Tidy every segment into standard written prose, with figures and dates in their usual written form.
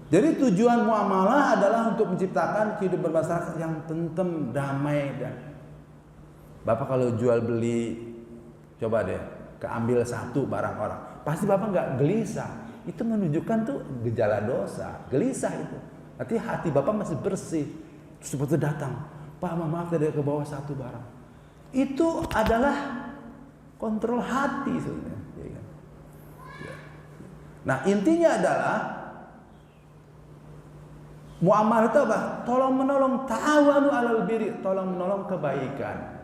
Jadi tujuan muamalah adalah untuk menciptakan kehidupan masyarakat yang tentrem, damai dan Bapak kalau jual beli, coba deh, keambil satu barang orang, pasti Bapak nggak gelisah. Itu menunjukkan tuh gejala dosa, gelisah itu. Artinya hati Bapak masih bersih. Seperti datang, Pak maaf tadi ke bawah satu barang. Itu adalah kontrol hati sebenarnya. Nah intinya adalah muamalah itu apa? Tolong menolong, ta'awanu 'alal birri, tolong menolong kebaikan.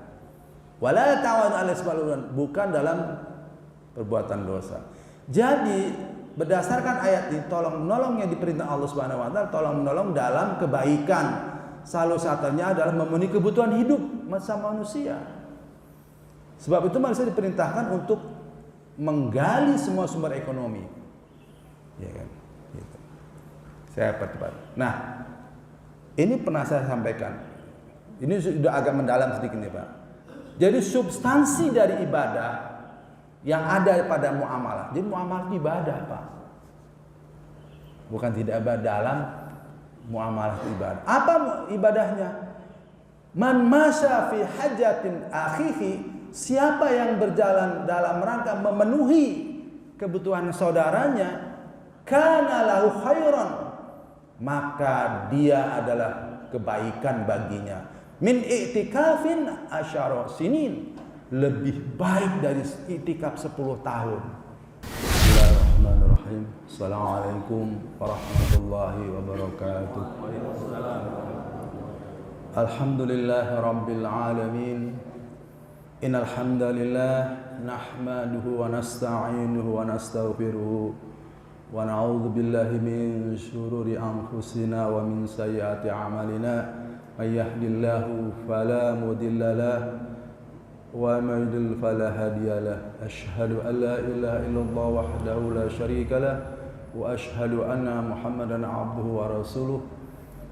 Wala ta'awanu 'alal ismi wal 'udwan, bukan dalam perbuatan dosa. Jadi berdasarkan ayat ini, tolong menolong yang diperintah Allah Subhanahu wa taala, tolong menolong dalam kebaikan. Salah satunya adalah memenuhi kebutuhan hidup manusia. Sebab itu manusia diperintahkan untuk menggali semua sumber ekonomi. Ya kan? Gitu. Saya percepat. Nah, ini pernah saya sampaikan. Ini sudah agak mendalam sedikit nih Pak. Jadi substansi dari ibadah yang ada pada muamalah. Jadi muamalah itu ibadah Pak. Bukan tidak ada dalam muamalah itu ibadah. Apa ibadahnya? Man masya fi hajatin akhihi, siapa yang berjalan dalam rangka memenuhi kebutuhan saudaranya, kana lahu khairan, maka dia adalah kebaikan baginya. Min i'tikafin asyara sinin, lebih baik dari i'tikaf 10 tahun. Bismillahirrahmanirrahim. Assalamualaikum warahmatullahi wabarakatuh. Alhamdulillahi rabbil alamin. Innal hamdalillah nahmaduhu wa nasta'inuhu wa nastaghfiruh wa na'udzu billahi min syururi anfusina wa min sayyiati a'malina. May yahdihillahu fala mudilla lahu wa may yudlil fala hadiya lahu. Asyhadu an la ilaha illallah wahdahu la syarika lahu wa asyhadu anna Muhammadan abduhu wa rasuluh.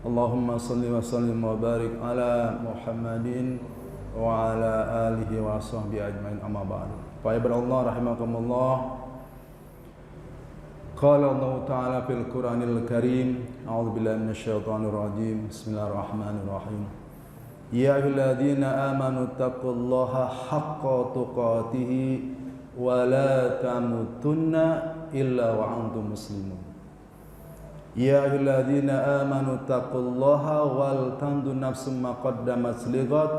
Allahumma shalli wa sallim wa barik ala Muhammadin wa ala alihi wa sahbihi ajmain, amma ba'du. Fa ibadallah rahimakumullah. Qala Allah Ta'ala fil Qur'anil Karim, a'udzu billahi minasyaitonir rajim. Bismillahirrahmanirrahim. Ya ayyuhalladzina amanu taqullaha haqqa tuqatih wa la tamutunna illa wa antum muslimun. Ya ayyuhalladzina amanu taqullaha wal tanzur nafsum ma qaddamat lighad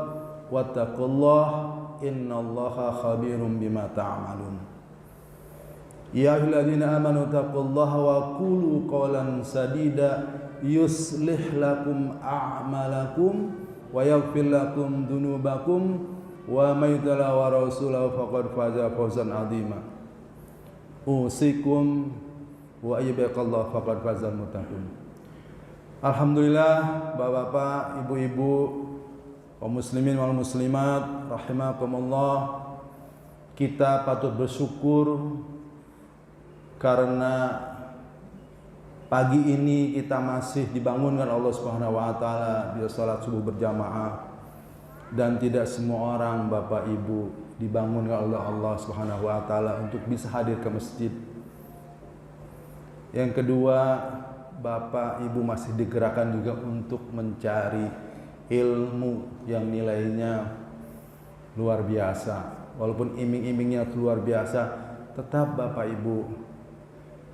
wattaqullaha innallaha khabirum bima ta'malun. Ya ayyuhalladzina amanu taqullaha wa qulu qawlan sadida yuslih lakum a'malakum wa yaghfir lakum dzunubakum wa may yuti'i wa rasulahu faqad faza fawzan 'azima. Usikum wa ayyubakallahu faqad fazal muttaqun. Alhamdulillah, Bapak-bapak, Ibu-ibu, kaum muslimin wal muslimat rahimakumullah, kita patut bersyukur karena pagi ini kita masih dibangunkan Allah Subhanahu wa taala bila salat subuh berjamaah, dan tidak semua orang Bapak Ibu dibangunkan oleh Allah Subhanahu wa taala untuk bisa hadir ke masjid. Yang kedua, Bapak Ibu masih digerakkan juga untuk mencari ilmu yang nilainya luar biasa. Walaupun iming-imingnya luar biasa, tetap Bapak Ibu,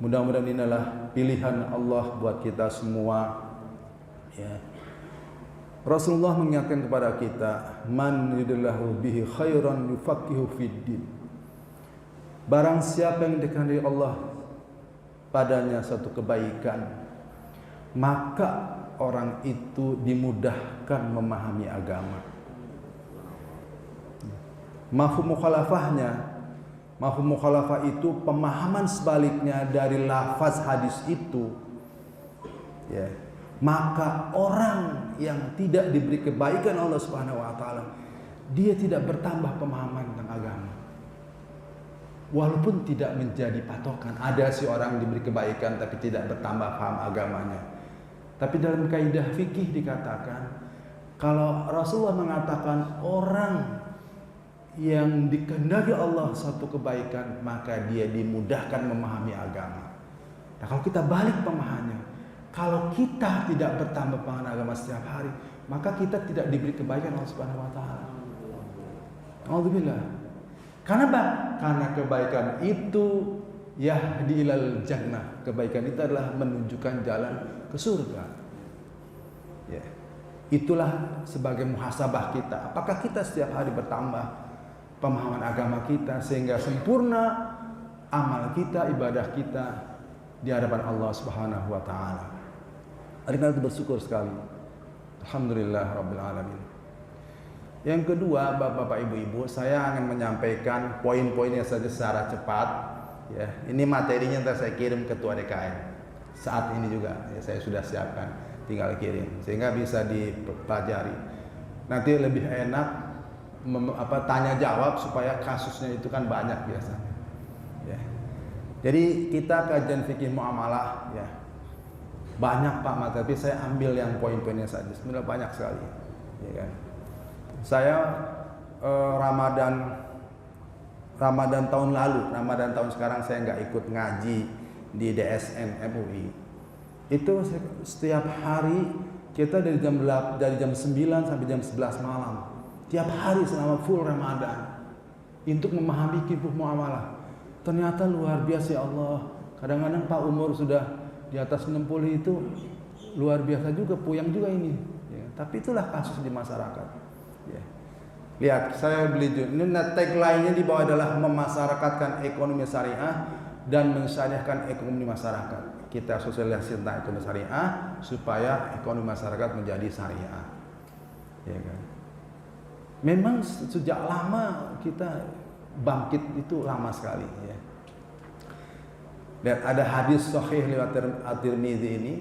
mudah-mudahan ini adalah pilihan Allah buat kita semua. Ya. Rasulullah mengingatkan kepada kita, man yuridillahu bihi khairan yufaqihu fiddin. Barang siapa yang dikehendaki Allah padanya satu kebaikan, maka orang itu dimudahkan memahami agama. Mafhum mukhalafah itu pemahaman sebaliknya dari lafaz hadis itu. Ya. Maka orang yang tidak diberi kebaikan Allah Subhanahu wa taala, dia tidak bertambah pemahaman tentang agama. Walaupun tidak menjadi patokan. Ada si orang diberi kebaikan tapi tidak bertambah paham agamanya. Tapi dalam kaidah fikih dikatakan, kalau Rasulullah mengatakan orang yang dikehendaki Allah satu kebaikan, maka dia dimudahkan memahami agama. Nah, kalau kita balik pemahamannya, kita tidak bertambah pemahaman agama setiap hari, maka kita tidak diberi kebaikan Allah Subhanahu wa taala. Alhamdulillah. Karena apa? Karena kebaikan itu yahdi ilal jannah. Kebaikan itu adalah menunjukkan jalan ke surga. Ya. Itulah sebagai muhasabah kita. Apakah kita setiap hari bertambah pemahaman agama kita sehingga sempurna amal kita, ibadah kita di hadapan Allah Subhanahu wa taala. Oleh karena itu bersyukur sekali. Alhamdulillah rabbil alamin. Yang kedua, Bapak Ibu, saya akan menyampaikan poin-poinnya saja secara cepat. Ya, ini materinya nanti saya kirim ketua DKM. Saat ini juga ya, saya sudah siapkan, tinggal kirim sehingga bisa dipelajari. Nanti lebih enak tanya jawab supaya kasusnya itu kan banyak biasanya. Ya. Jadi kita kajian fikih muamalah ya. Banyak Pak Mat, tapi saya ambil yang poin-poinnya saja. Sebenarnya banyak sekali. Ya kan? Saya Ramadan tahun lalu, Ramadan tahun sekarang saya nggak ikut ngaji di DSN MUI. Itu setiap hari kita dari jam 9 sampai jam 11 malam. Tiap hari selama full Ramadan untuk memahami fikih muamalah. Ternyata luar biasa ya Allah. Kadang-kadang Pak umur sudah di atas 60 itu luar biasa juga, puyang juga ini. Ya, tapi itulah kasus di masyarakat. Ya. Lihat, saya beli ini tagline-nya di bawah adalah memasyarakatkan ekonomi syariah dan mensyariahkan ekonomi masyarakat. Kita sosialisasi tentang ekonomi syariah supaya ekonomi masyarakat menjadi syariah. Ya kan? Memang sejak lama kita bangkit itu lama sekali ya. Dan ada hadis sahih lewat At-Tirmidzi ini,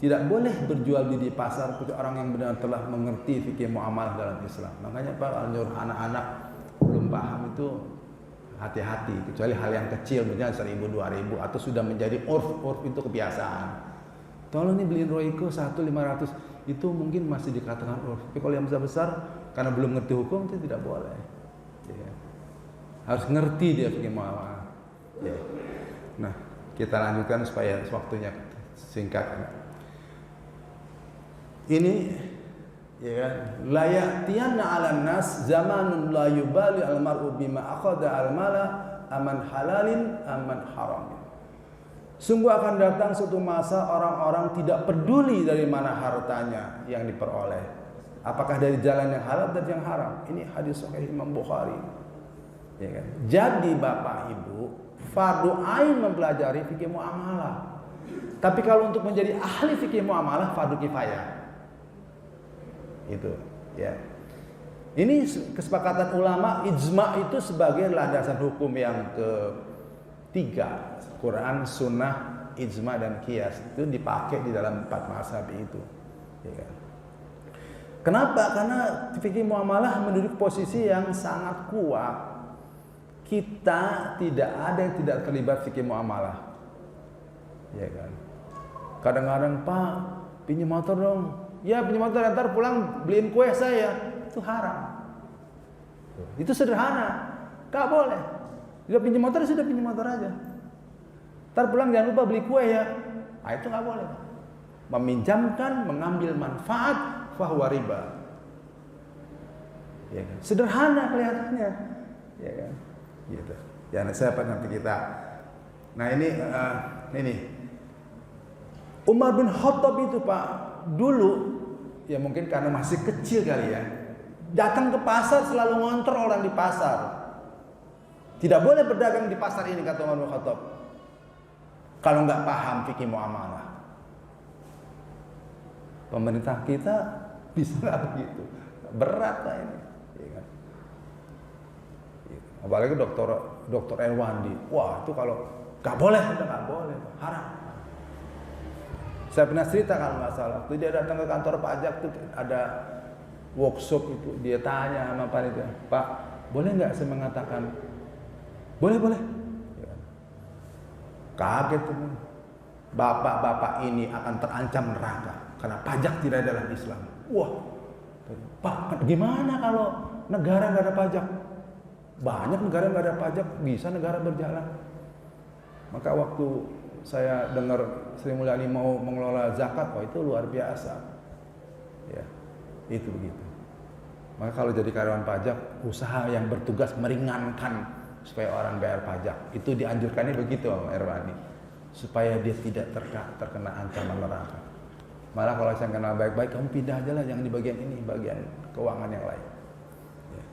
tidak boleh berjual beli di pasar kecuali orang yang benar telah mengerti fikih muamalah dalam Islam. Makanya Pak anjur anak-anak belum paham itu hati-hati, kecuali hal yang kecil misalnya 1.000 2.000 atau sudah menjadi urf itu kebiasaan. Tolong nih beliin Royco 1.500 itu mungkin masih dikatakan urf. Tapi kalau yang besar-besar karena belum ngerti hukum itu tidak boleh. Ya. Harus ngerti dia fikih muamalah. Ya. Nah, kita lanjutkan supaya waktunya singkat. Ini ya la ya'tiyanna 'alan nas zamanun la yubali al-mar'u bima akhadha al-mala aman halalin aman haram. Sungguh akan datang suatu masa orang-orang tidak peduli dari mana hartanya yang diperoleh, apakah dari jalan yang halal atau yang haram. Ini hadis sahih Imam Bukhari. Ya kan? Jadi Bapak Ibu, fardu ain mempelajari fikih muamalah. Tapi kalau untuk menjadi ahli fikih muamalah fardu kifayah. Itu ya. Ini kesepakatan ulama, ijma itu sebagai landasan hukum yang ketiga. Quran, sunnah, ijma dan qiyas itu dipakai di dalam 4 mazhab itu. Ya kan? Kenapa? Karena fikih muamalah menduduki posisi yang sangat kuat. Kita tidak ada yang tidak terlibat fikih muamalah. Ya kan? Kadang-kadang Pak pinjam motor dong. Ya pinjam motor, ntar pulang beliin kue saya. Itu haram. Itu sederhana. Gak boleh. Sudah pinjam motor, sudah pinjam motor aja. Ntar pulang jangan lupa beli kue ya. Nah, itu gak boleh. Meminjamkan, mengambil manfaat, fahuwa riba. Ya kan? Sederhana kelihatannya. Ya kan? Gitu. Ya siapa nanti kita. Nah ini Umar bin Khattab itu Pak dulu ya mungkin karena masih kecil kali ya, datang ke pasar selalu ngontrol orang di pasar. Tidak boleh berdagang di pasar ini kata Umar bin Khattab kalau nggak paham fikih muamalah. Pemerintah kita bisa nggak begitu? Berat lah ini. Ya kan? Apalagi dokter Erwandi, wah itu kalau nggak boleh, udah nggak boleh, haram. Saya pernah cerita kalau nggak salah, waktu dia datang ke kantor pajak tuh ada workshop itu, dia tanya sama panitia, Pak, boleh nggak saya mengatakan? Boleh. Ya. Kaget tuh, bapak-bapak ini akan terancam neraka karena pajak tidak ada dalam Islam. Wah, Pak, gimana kalau negara nggak ada pajak? Banyak negara nggak ada pajak, bisa negara berjalan. Maka waktu saya dengar Sri Mulyani mau mengelola zakat, oh itu luar biasa. Ya, itu begitu. Maka kalau jadi karyawan pajak, usaha yang bertugas meringankan supaya orang bayar pajak. Itu dianjurkannya begitu, Om Erwani. Supaya dia tidak terkena ancaman neraka. Malah kalau saya kenal baik-baik, kamu pindah aja lah, jangan di bagian ini, bagian keuangan yang lain. Ya.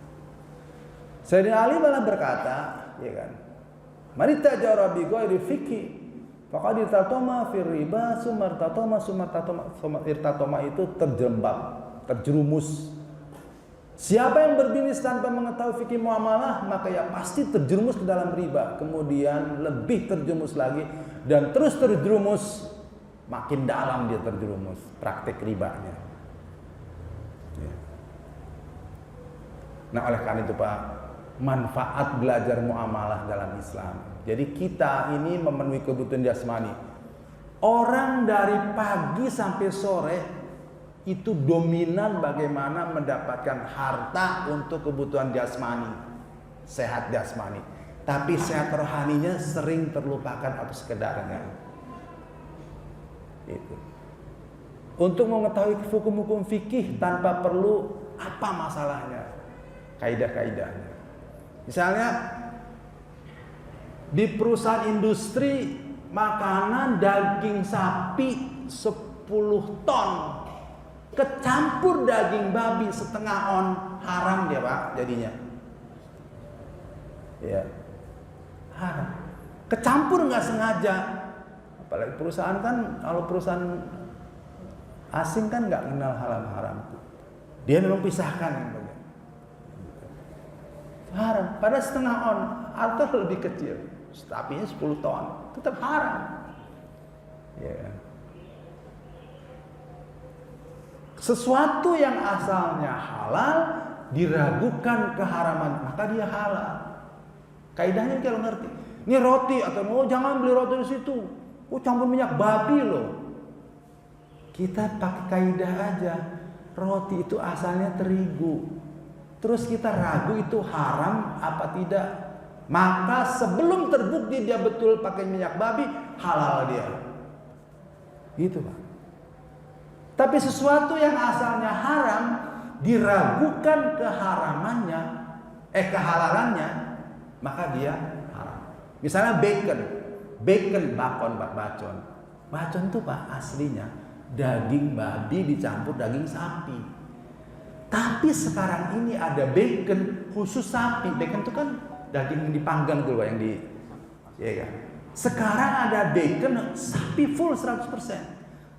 Sayyidina Ali malah berkata, ya kan, "Man tajara bi ghairi fiqhi faqad irtatama fi riba sumartatama irtatama" itu terjembab, terjerumus. Siapa yang berbisnis tanpa mengetahui fikih muamalah, maka ya pasti terjerumus ke dalam riba, kemudian lebih terjerumus lagi dan terus terjerumus, makin dalam dia terjerumus praktik ribanya. Ya. Nah, oleh karena itu Pak, manfaat belajar muamalah dalam Islam. Jadi kita ini memenuhi kebutuhan jasmani. Orang dari pagi sampai sore itu dominan bagaimana mendapatkan harta untuk kebutuhan jasmani, sehat jasmani. Tapi sehat rohaninya sering terlupakan atau sekedarnya. Itu. Untuk mengetahui hukum-hukum fikih tanpa perlu apa masalahnya, kaidah-kaidahnya. Misalnya di perusahaan industri makanan daging sapi 10 ton kecampur daging babi setengah on, haram dia Pak jadinya. Ya, haram. Kecampur nggak sengaja. Apalagi perusahaan kan, kalau perusahaan asing kan nggak kenal halal haram. Dia memang pisahkan yang bagian. Haram. Pada setengah on atau lebih kecil, sapinya 10 ton, tetap haram. Ya. Sesuatu yang asalnya halal diragukan keharaman, maka dia halal. Kaidahnya kalau ngerti. Ini roti atau jangan beli roti di situ. Campur minyak babi loh. Kita pakai kaidah aja. Roti itu asalnya terigu. Terus kita ragu itu haram apa tidak. Maka sebelum terbukti dia betul pakai minyak babi, halal dia. Gitu Pak. Tapi sesuatu yang asalnya haram diragukan kehalalannya, maka dia haram. Misalnya bacon bacon. Bacon itu Pak aslinya daging babi dicampur daging sapi. Tapi sekarang ini ada bacon khusus sapi. Bacon itu kan daging yang dipanggang dulu yang ya kan. Sekarang ada bacon sapi full 100%.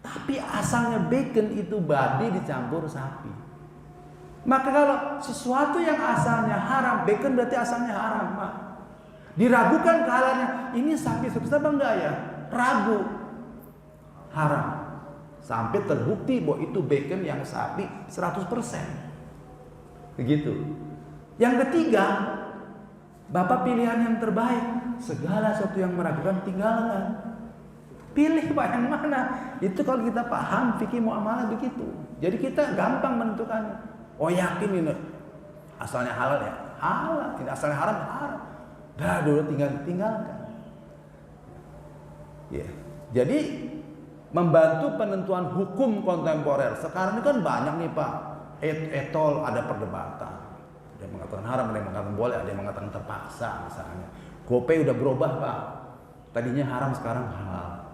Tapi asalnya bacon itu babi dicampur sapi. Maka kalau sesuatu yang asalnya haram, bacon berarti asalnya haram, Pak. Diragukan kehalalannya, ini sapi sebesar apa enggak ya? Ragu. Haram. Sampai terbukti bahwa itu bacon yang sapi 100%. Begitu. Yang ketiga, Bapak pilihan yang terbaik. Segala sesuatu yang meragukan tinggalkan. Pilih Pak yang mana. Itu kalau kita paham fikih muamalah begitu. Jadi kita gampang menentukan. Oh yakin ini asalnya halal ya? Halal. Ini asalnya haram? Haram. Dah dulu tinggalkan. Ya. Jadi membantu penentuan hukum kontemporer. Sekarang ini kan banyak nih Pak. Etol ada perdebatan. Ada yang mengatakan haram, ada yang mengatakan boleh, ada yang mengatakan terpaksa misalnya. GoPay udah berubah Pak. Tadinya haram sekarang halal.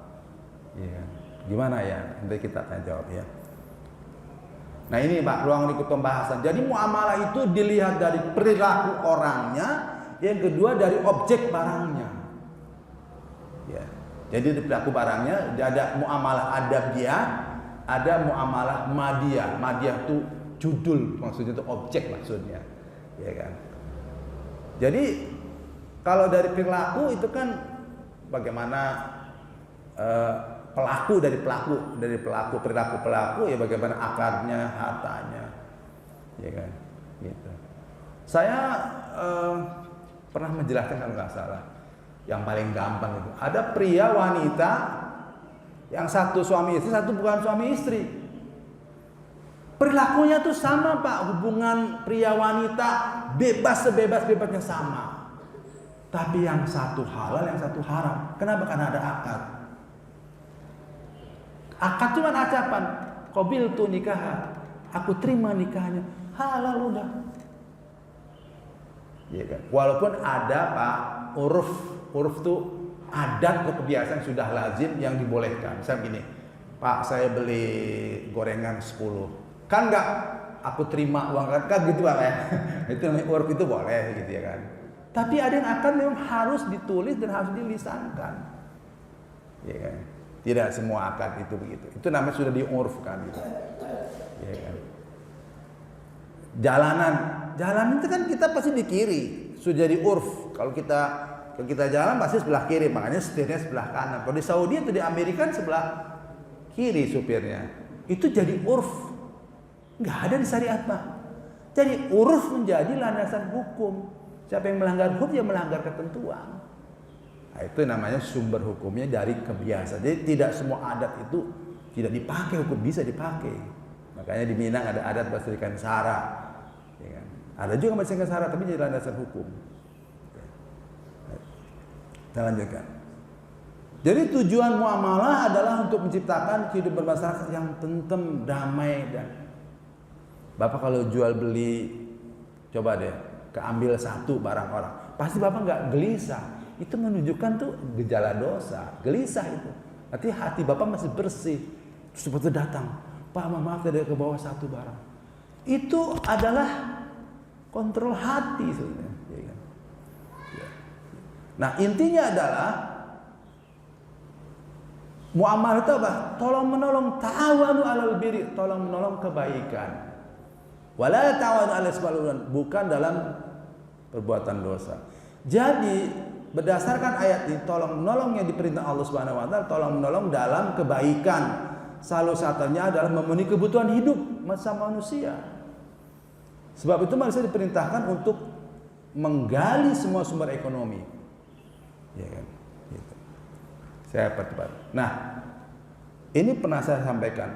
Ya, gimana ya? Nanti kita akan jawab ya. Nah ini Pak ruang lingkup pembahasan. Jadi muamalah itu dilihat dari perilaku orangnya, yang kedua dari objek barangnya. Ya. Jadi di perilaku barangnya ada muamalah adabiah, ada muamalah madiyah. Madiyah itu judul, maksudnya itu objek maksudnya, ya kan. Jadi kalau dari perilaku itu kan bagaimana perilaku pelaku ya bagaimana akarnya, hartanya, ya kan, gitu. Saya pernah menjelaskan kalau nggak salah, yang paling gampang itu ada pria wanita yang satu suami istri, satu bukan suami istri. Perilakunya tuh sama Pak, hubungan pria wanita bebas sebebas-bebasnya sama. Tapi yang satu halal, yang satu haram. Kenapa? Karena ada akad. Akad cuma acapan. Qabiltu nikah, aku terima nikahnya, halal udah. Ya kan? Walaupun ada Pak uruf tuh adat atau kebiasaan sudah lazim yang dibolehkan. Misalnya gini, Pak saya beli gorengan 10, kan enggak aku terima uang kan gitu Pak ya. Itu namanya uruf, itu boleh gitu ya kan. Tapi ada yang akan memang harus ditulis dan harus dilisankan. Ya kan? Tidak semua akad itu begitu. Itu namanya sudah diurufkan gitu. Ya kan? Jalan itu kan kita pasti di kiri, sudah jadi urf. Kalau kita jalan pasti sebelah kiri, makanya setirnya sebelah kanan. Kalau di Saudi atau di Amerika kan sebelah kiri supirnya. Itu jadi urf, nggak ada di syariat Pak. Jadi urf menjadi landasan hukum. Siapa yang melanggar hukum, dia melanggar ketentuan. Nah, itu namanya sumber hukumnya dari kebiasaan. Jadi tidak semua adat itu tidak dipakai, hukum bisa dipakai. Makanya di Minang ada adat Basrikan Sara. Ya kan? Ada juga Basrikan Sara tapi jadi landasan hukum. Kita lanjutkan. Jadi tujuan muamalah adalah untuk menciptakan kehidupan masyarakat yang tentrem, damai dan Bapak kalau jual beli, coba deh keambil satu barang orang, pasti Bapak nggak gelisah. Itu menunjukkan tuh gejala dosa, gelisah itu. Artinya hati Bapak masih bersih. Seperti datang, Pak maaf tadi ke bawah satu barang. Itu adalah kontrol hati sebenarnya. Nah intinya adalah muamalah itu apa? Tolong menolong, ta'awanu 'alal birri, tolong menolong kebaikan. Wala ta'awanu 'alal ismi wal 'udwan, bukan dalam perbuatan dosa. Jadi berdasarkan ayat ini, tolong menolong yang diperintah Allah Subhanahu wa taala, tolong menolong dalam kebaikan. Salah satunya adalah memenuhi kebutuhan hidup manusia. Sebab itu manusia diperintahkan untuk menggali semua sumber ekonomi. Ya kan? Gitu. Saya percepat. Nah, ini pernah saya sampaikan.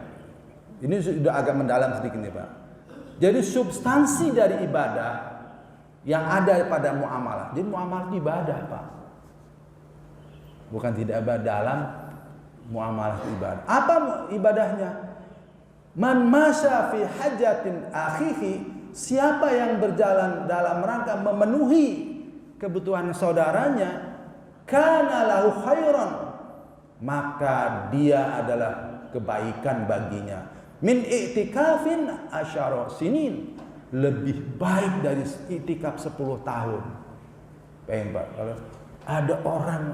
Ini sudah agak mendalam sedikit nih Pak. Jadi substansi dari ibadah yang ada pada muamalah. Jadi muamalah itu ibadah Pak. Bukan tidak ada dalam muamalah itu ibadah. Apa ibadahnya? Man masya fi hajatin akhihi, siapa yang berjalan dalam rangka memenuhi kebutuhan saudaranya, kana lahu khairan, maka dia adalah kebaikan baginya. Min i'tikafin asyara sinin, lebih baik dari i'tikaf 10 tahun. Pengen Pak, kalau ada orang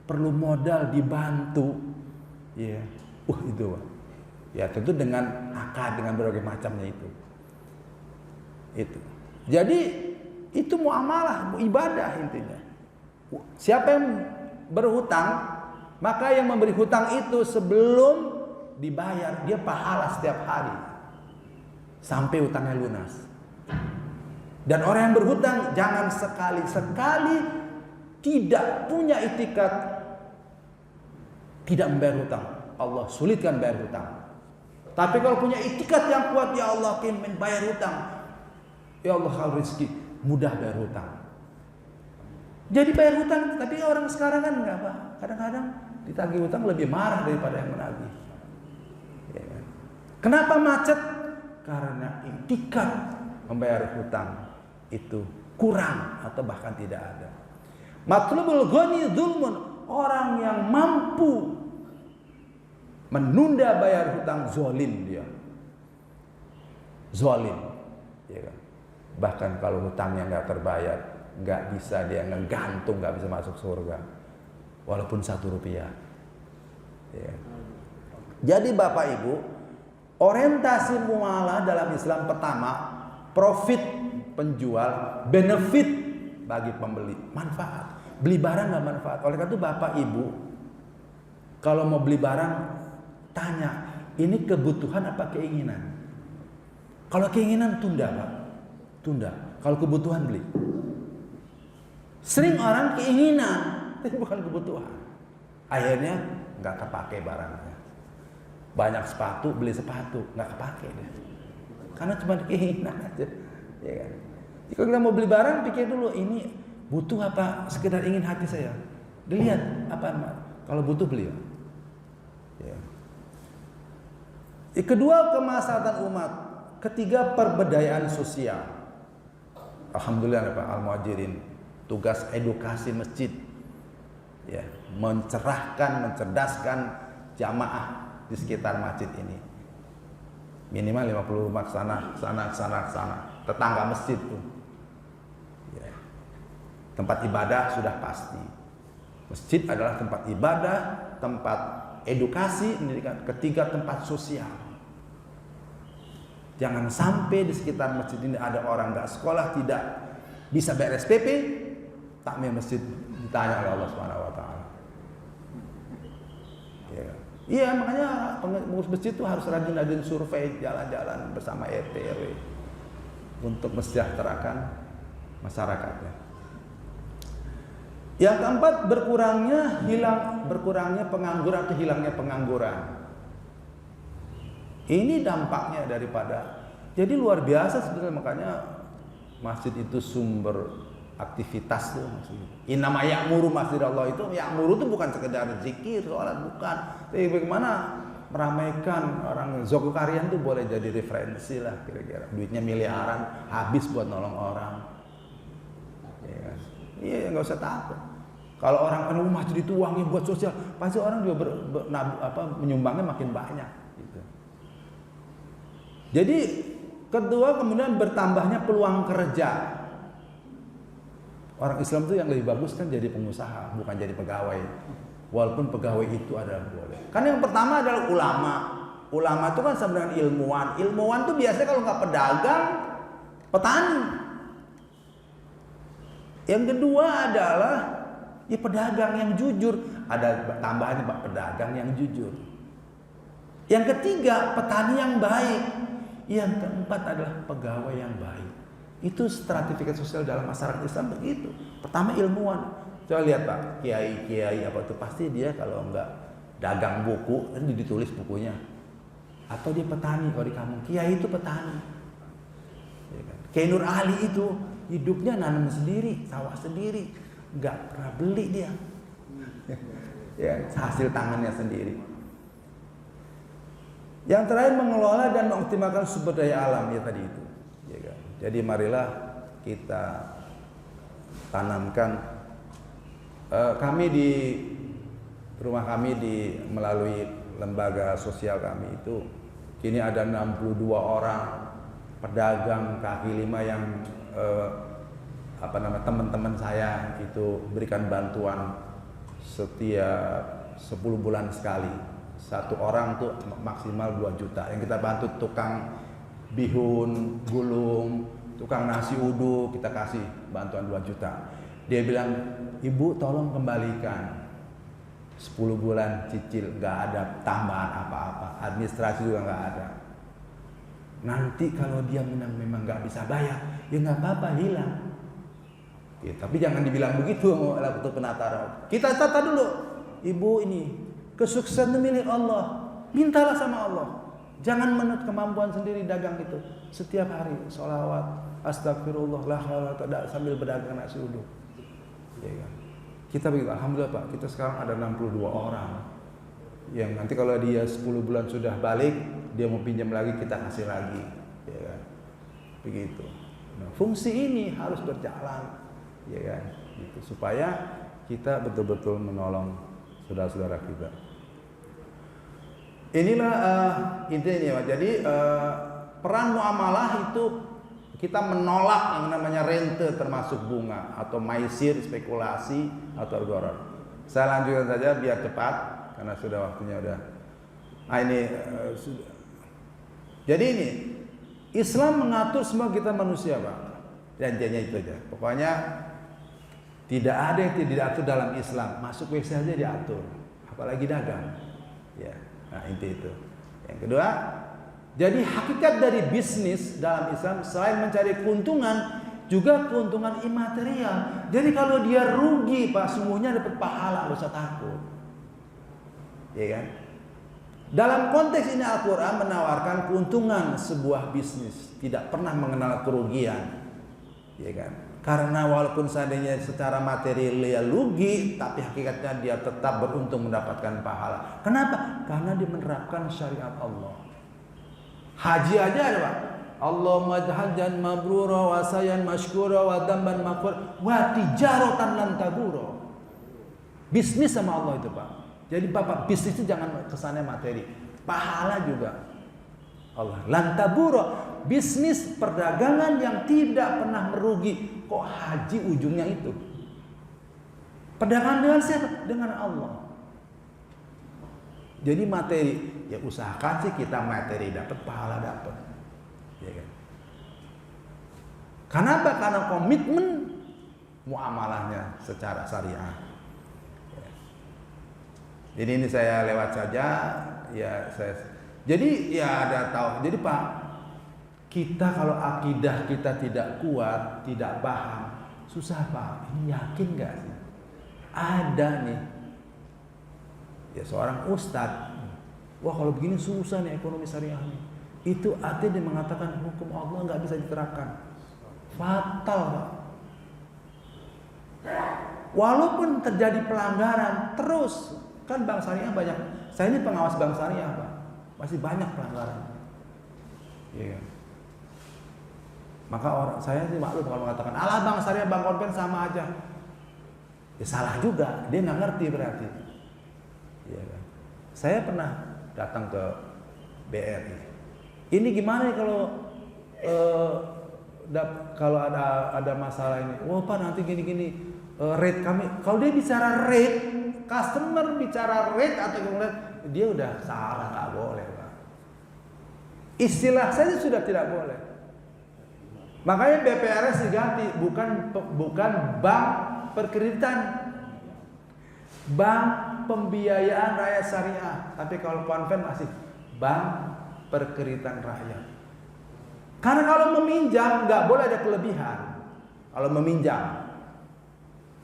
perlu modal dibantu, ya, itu Pak. Ya tentu dengan akad, dengan berbagai macamnya itu. Jadi itu muamalah, ibadah intinya. Siapa yang berhutang, maka yang memberi hutang itu sebelum dibayar dia pahala setiap hari sampai hutangnya lunas. Dan orang yang berhutang jangan sekali-sekali tidak punya itikad tidak membayar hutang. Allah sulitkan bayar hutang. Tapi kalau punya itikad yang kuat, ya Allah ingin bayar hutang, ya Allah kalau rezeki mudah bayar hutang. Jadi bayar hutang, tapi orang sekarang kan enggak Pak. Kadang-kadang ditagih hutang lebih marah daripada yang menagih. Ya kan? Kenapa macet? Karena itikad membayar hutang itu kurang atau bahkan tidak ada. Matlubul ghani zulmun, orang yang mampu menunda bayar hutang zalim dia. Zalim. Ya kan? Bahkan kalau hutangnya enggak terbayar, nggak bisa dia ngegantung, nggak bisa masuk surga walaupun 1 rupiah. Ya. Jadi Bapak Ibu, orientasi muamalah dalam Islam pertama profit penjual, benefit bagi pembeli, manfaat. Beli barang nggak manfaat. Oleh karena itu Bapak Ibu kalau mau beli barang tanya, ini kebutuhan apa keinginan? Kalau keinginan tunda Pak, tunda. Kalau kebutuhan beli. Sering orang keinginan, tapi bukan kebutuhan. Akhirnya nggak kepake barangnya. Banyak sepatu, beli sepatu nggak kepake deh. Karena cuma keinginan aja. Ya kan? Jika kita mau beli barang, pikir dulu ini butuh apa, sekedar ingin hati saya. Dilihat apa, kalau butuh beli. Ya. Kedua, kemaslahatan umat. Ketiga, perbedayaan sosial. Alhamdulillah Pak Al-Muhajirin, tugas edukasi masjid, ya, mencerahkan, mencerdaskan jamaah di sekitar masjid ini. Minimal 50 rumah sana, tetangga masjid tuh. Ya. Tempat ibadah sudah pasti. Masjid adalah tempat ibadah, tempat edukasi, pendidikan. Ketiga, tempat sosial. Jangan sampai di sekitar masjid ini ada orang nggak sekolah, tidak bisa bayar SPP, takmir masjid ditanya oleh Allah Subhanahu Wa Taala. Iya, makanya pengurus masjid itu harus rajin-rajin survei, jalan-jalan bersama RT RW untuk mensejahterakan masyarakatnya. Yang keempat, berkurangnya pengangguran atau hilangnya pengangguran. Ini dampaknya daripada, jadi luar biasa sebenarnya, makanya masjid itu sumber aktivitas tuh. Innama ya'muru masjid Allah, itu ya'muru itu bukan sekedar zikir, sholat, bukan. Tapi bagaimana meramaikan orang. Zulkarnain tuh boleh jadi referensi lah kira-kira. Duitnya miliaran, habis buat nolong orang. Iya, nggak usah takut. Kalau orang masjid itu uangnya buat sosial, pasti orang juga menyumbangnya makin banyak. Gitu. Jadi kedua, kemudian bertambahnya peluang kerja. Orang Islam itu yang lebih bagus kan jadi pengusaha, bukan jadi pegawai. Walaupun pegawai itu adalah boleh. Kan yang pertama adalah ulama. Ulama itu kan sama dengan ilmuwan. Ilmuwan itu biasanya kalau nggak pedagang, petani. Yang kedua adalah ya pedagang yang jujur. Ada tambahannya Pak, pedagang yang jujur. Yang ketiga, petani yang baik. Yang keempat adalah pegawai yang baik. Itu stratifikasi sosial dalam masyarakat Islam begitu. Pertama ilmuwan. Coba lihat Pak, kiai apa itu pasti dia kalau enggak dagang buku, kan ditulis bukunya. Atau dia petani kalau di kampung. Kiai itu petani. Ya kan? Kiai Nur Ali itu hidupnya nanam sendiri, sawah sendiri, enggak pernah beli dia. Ya, hasil tangannya sendiri. Yang terakhir, mengelola dan mengoptimalkan sumber daya alam, ya tadi itu. Ya kan? Jadi marilah kita tanamkan. Kami di rumah kami melalui lembaga sosial kami itu kini ada 62 orang pedagang kaki lima yang teman-teman saya itu berikan bantuan setiap 10 bulan sekali. Satu orang tuh maksimal 2 juta. Yang kita bantu tukang bihun, gulung, tukang nasi uduk, kita kasih bantuan 2 juta. Dia bilang, ibu tolong kembalikan 10 bulan cicil, nggak ada tambahan apa-apa, administrasi juga nggak ada. Nanti kalau dia memang nggak bisa bayar, ya nggak apa-apa, hilang. Ya, tapi jangan dibilang begitu waktu penataran. Kita tata dulu, ibu ini kesuksesan milik Allah, mintalah sama Allah. Jangan menurut kemampuan sendiri dagang itu. Setiap hari sholawat, astagfirullah, la haula wala sambil berdagang nasi uduk. Ya kan? Kita begitu, alhamdulillah Pak, kita sekarang ada 62 orang. Yang nanti kalau dia 10 bulan sudah balik, dia mau pinjam lagi, kita kasih lagi. Ya kan? Begitu. Nah, fungsi ini harus berjalan, ya kan? Gitu, supaya kita betul-betul menolong saudara-saudara kita. Inilah intinya Pak. Jadi peran muamalah itu kita menolak yang namanya rente termasuk bunga atau maisir, spekulasi atau gharar. Saya lanjutkan saja biar cepat karena sudah waktunya udah. Nah ini sudah. Jadi ini Islam mengatur semua kita manusia Pak. Janjinya itu aja. Pokoknya tidak ada yang tidak diatur dalam Islam. Masuk WC aja diatur, apalagi dagang. Ya. Nah inti itu. Yang kedua, jadi hakikat dari bisnis dalam Islam selain mencari keuntungan, juga keuntungan imaterial. Jadi kalau dia rugi Pak, sungguhnya dapat pahala, nggak usah takut. Ya kan? Dalam konteks ini Al-Quran menawarkan keuntungan sebuah bisnis, tidak pernah mengenal kerugian. Ya kan? Karena walaupun seandainya secara material dia rugi, tapi hakikatnya dia tetap beruntung mendapatkan pahala. Kenapa? Karena dia menerapkan syariat Allah. Haji aja ada Pak. Allahumma hajjan mabrura wa sayan mashkura wa damban maghfur wa tijaratan lan tabura. Bisnis sama Allah itu Pak. Jadi Bapak bisnis itu jangan kesannya materi, pahala juga. Allah lan tabura, bisnis perdagangan yang tidak pernah merugi. Kok haji ujungnya itu? Perdagangan dengan siapa? Dengan Allah. Jadi materi, ya usahakan sih kita materi dapat, pahala dapat. Ya kan? Kenapa? Karena komitmen muamalahnya secara syariah. Ya. Jadi ini saya lewat saja, ya jadi ya ada tahu. Jadi Pak, kita kalau akidah kita tidak kuat, tidak paham, susah Pak. Ini yakin nggak sih? Ada nih, ya seorang ustadz, wah kalau begini susah nih ekonomi syariah nih. Itu artinya dia mengatakan hukum Allah nggak bisa diterapkan, fatal Pak. Walaupun terjadi pelanggaran terus, kan bank syariah banyak. Saya ini pengawas bank syariah Pak, masih banyak pelanggaran. Iya kan? Maka saya sih maklum kalau mengatakan alah bank syariah bank konven sama aja. Ya salah juga, dia nggak ngerti berarti. Iya kan? Saya pernah datang ke BRI. Ini gimana nih kalau ada masalah ini? Wah Pak nanti gini-gini rate kami. Kalau dia bicara rate, customer bicara rate atau kemudian dia udah salah, nggak boleh Pak. Istilah saja sudah tidak boleh. Makanya BPRS diganti, bukan bank perkreditan, bank pembiayaan rakyat syariah. Tapi kalau konven masih bank perkreditan rakyat. Karena kalau meminjam nggak boleh ada kelebihan. Kalau meminjam,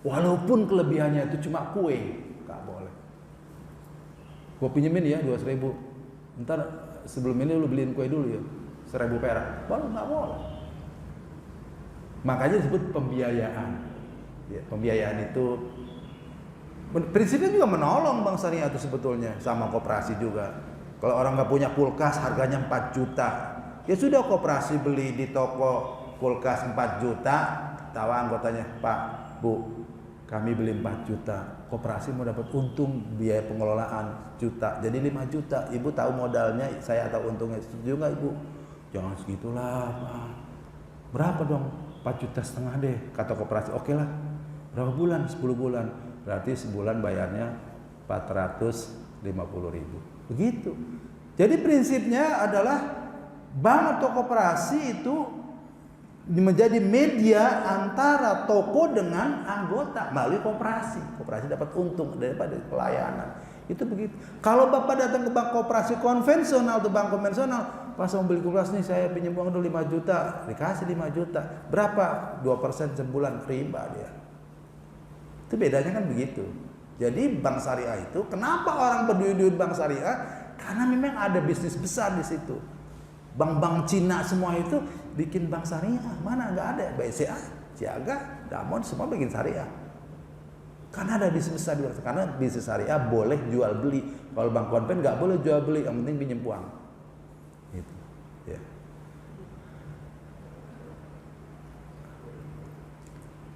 walaupun kelebihannya itu cuma kue, nggak boleh. Gue pinjemin ya 200.000. Ntar sebelum ini lu beliin kue dulu ya 1.000 perak. Boleh nggak boleh. Makanya disebut pembiayaan. Ya, pembiayaan itu prinsipnya juga menolong bank syariah itu sebetulnya, sama koperasi juga. Kalau orang nggak punya kulkas harganya 4 juta, ya sudah koperasi beli di toko kulkas 4 juta, tahu anggotanya, Pak, Bu, kami beli 4 juta, koperasi mau dapat untung biaya pengelolaan juta, jadi 5 juta. Ibu tahu modalnya, saya tahu untungnya, setuju nggak Ibu? Jangan segitulah Pak. Berapa dong? 4,5 juta deh, kata koperasi. Oke lah. Berapa bulan? 10 bulan. Berarti sebulan bayarnya 450.000. Begitu. Jadi prinsipnya adalah bank atau koperasi itu menjadi media antara toko dengan anggota melalui koperasi. Koperasi dapat untung daripada pelayanan. Itu begitu. Kalau Bapak datang ke bank koperasi konvensional atau bank konvensional, pas mau beli kulkas nih saya pinjam uang dulu 5 juta, dikasih 5 juta. Berapa? 2% sebulan riba dia. Itu bedanya kan begitu. Jadi bank syariah itu, kenapa orang berduyun-duyun bank syariah? Karena memang ada bisnis besar di situ. Bank-bank Cina semua itu bikin bank syariah. Mana nggak ada? BCA, Siaga, Damon semua bikin syariah. Karena ada bisnis besar di luar. Karena bisnis syariah boleh jual beli. Kalau bank konven nggak boleh jual beli. Yang penting pinjam uang. Gitu. Ya.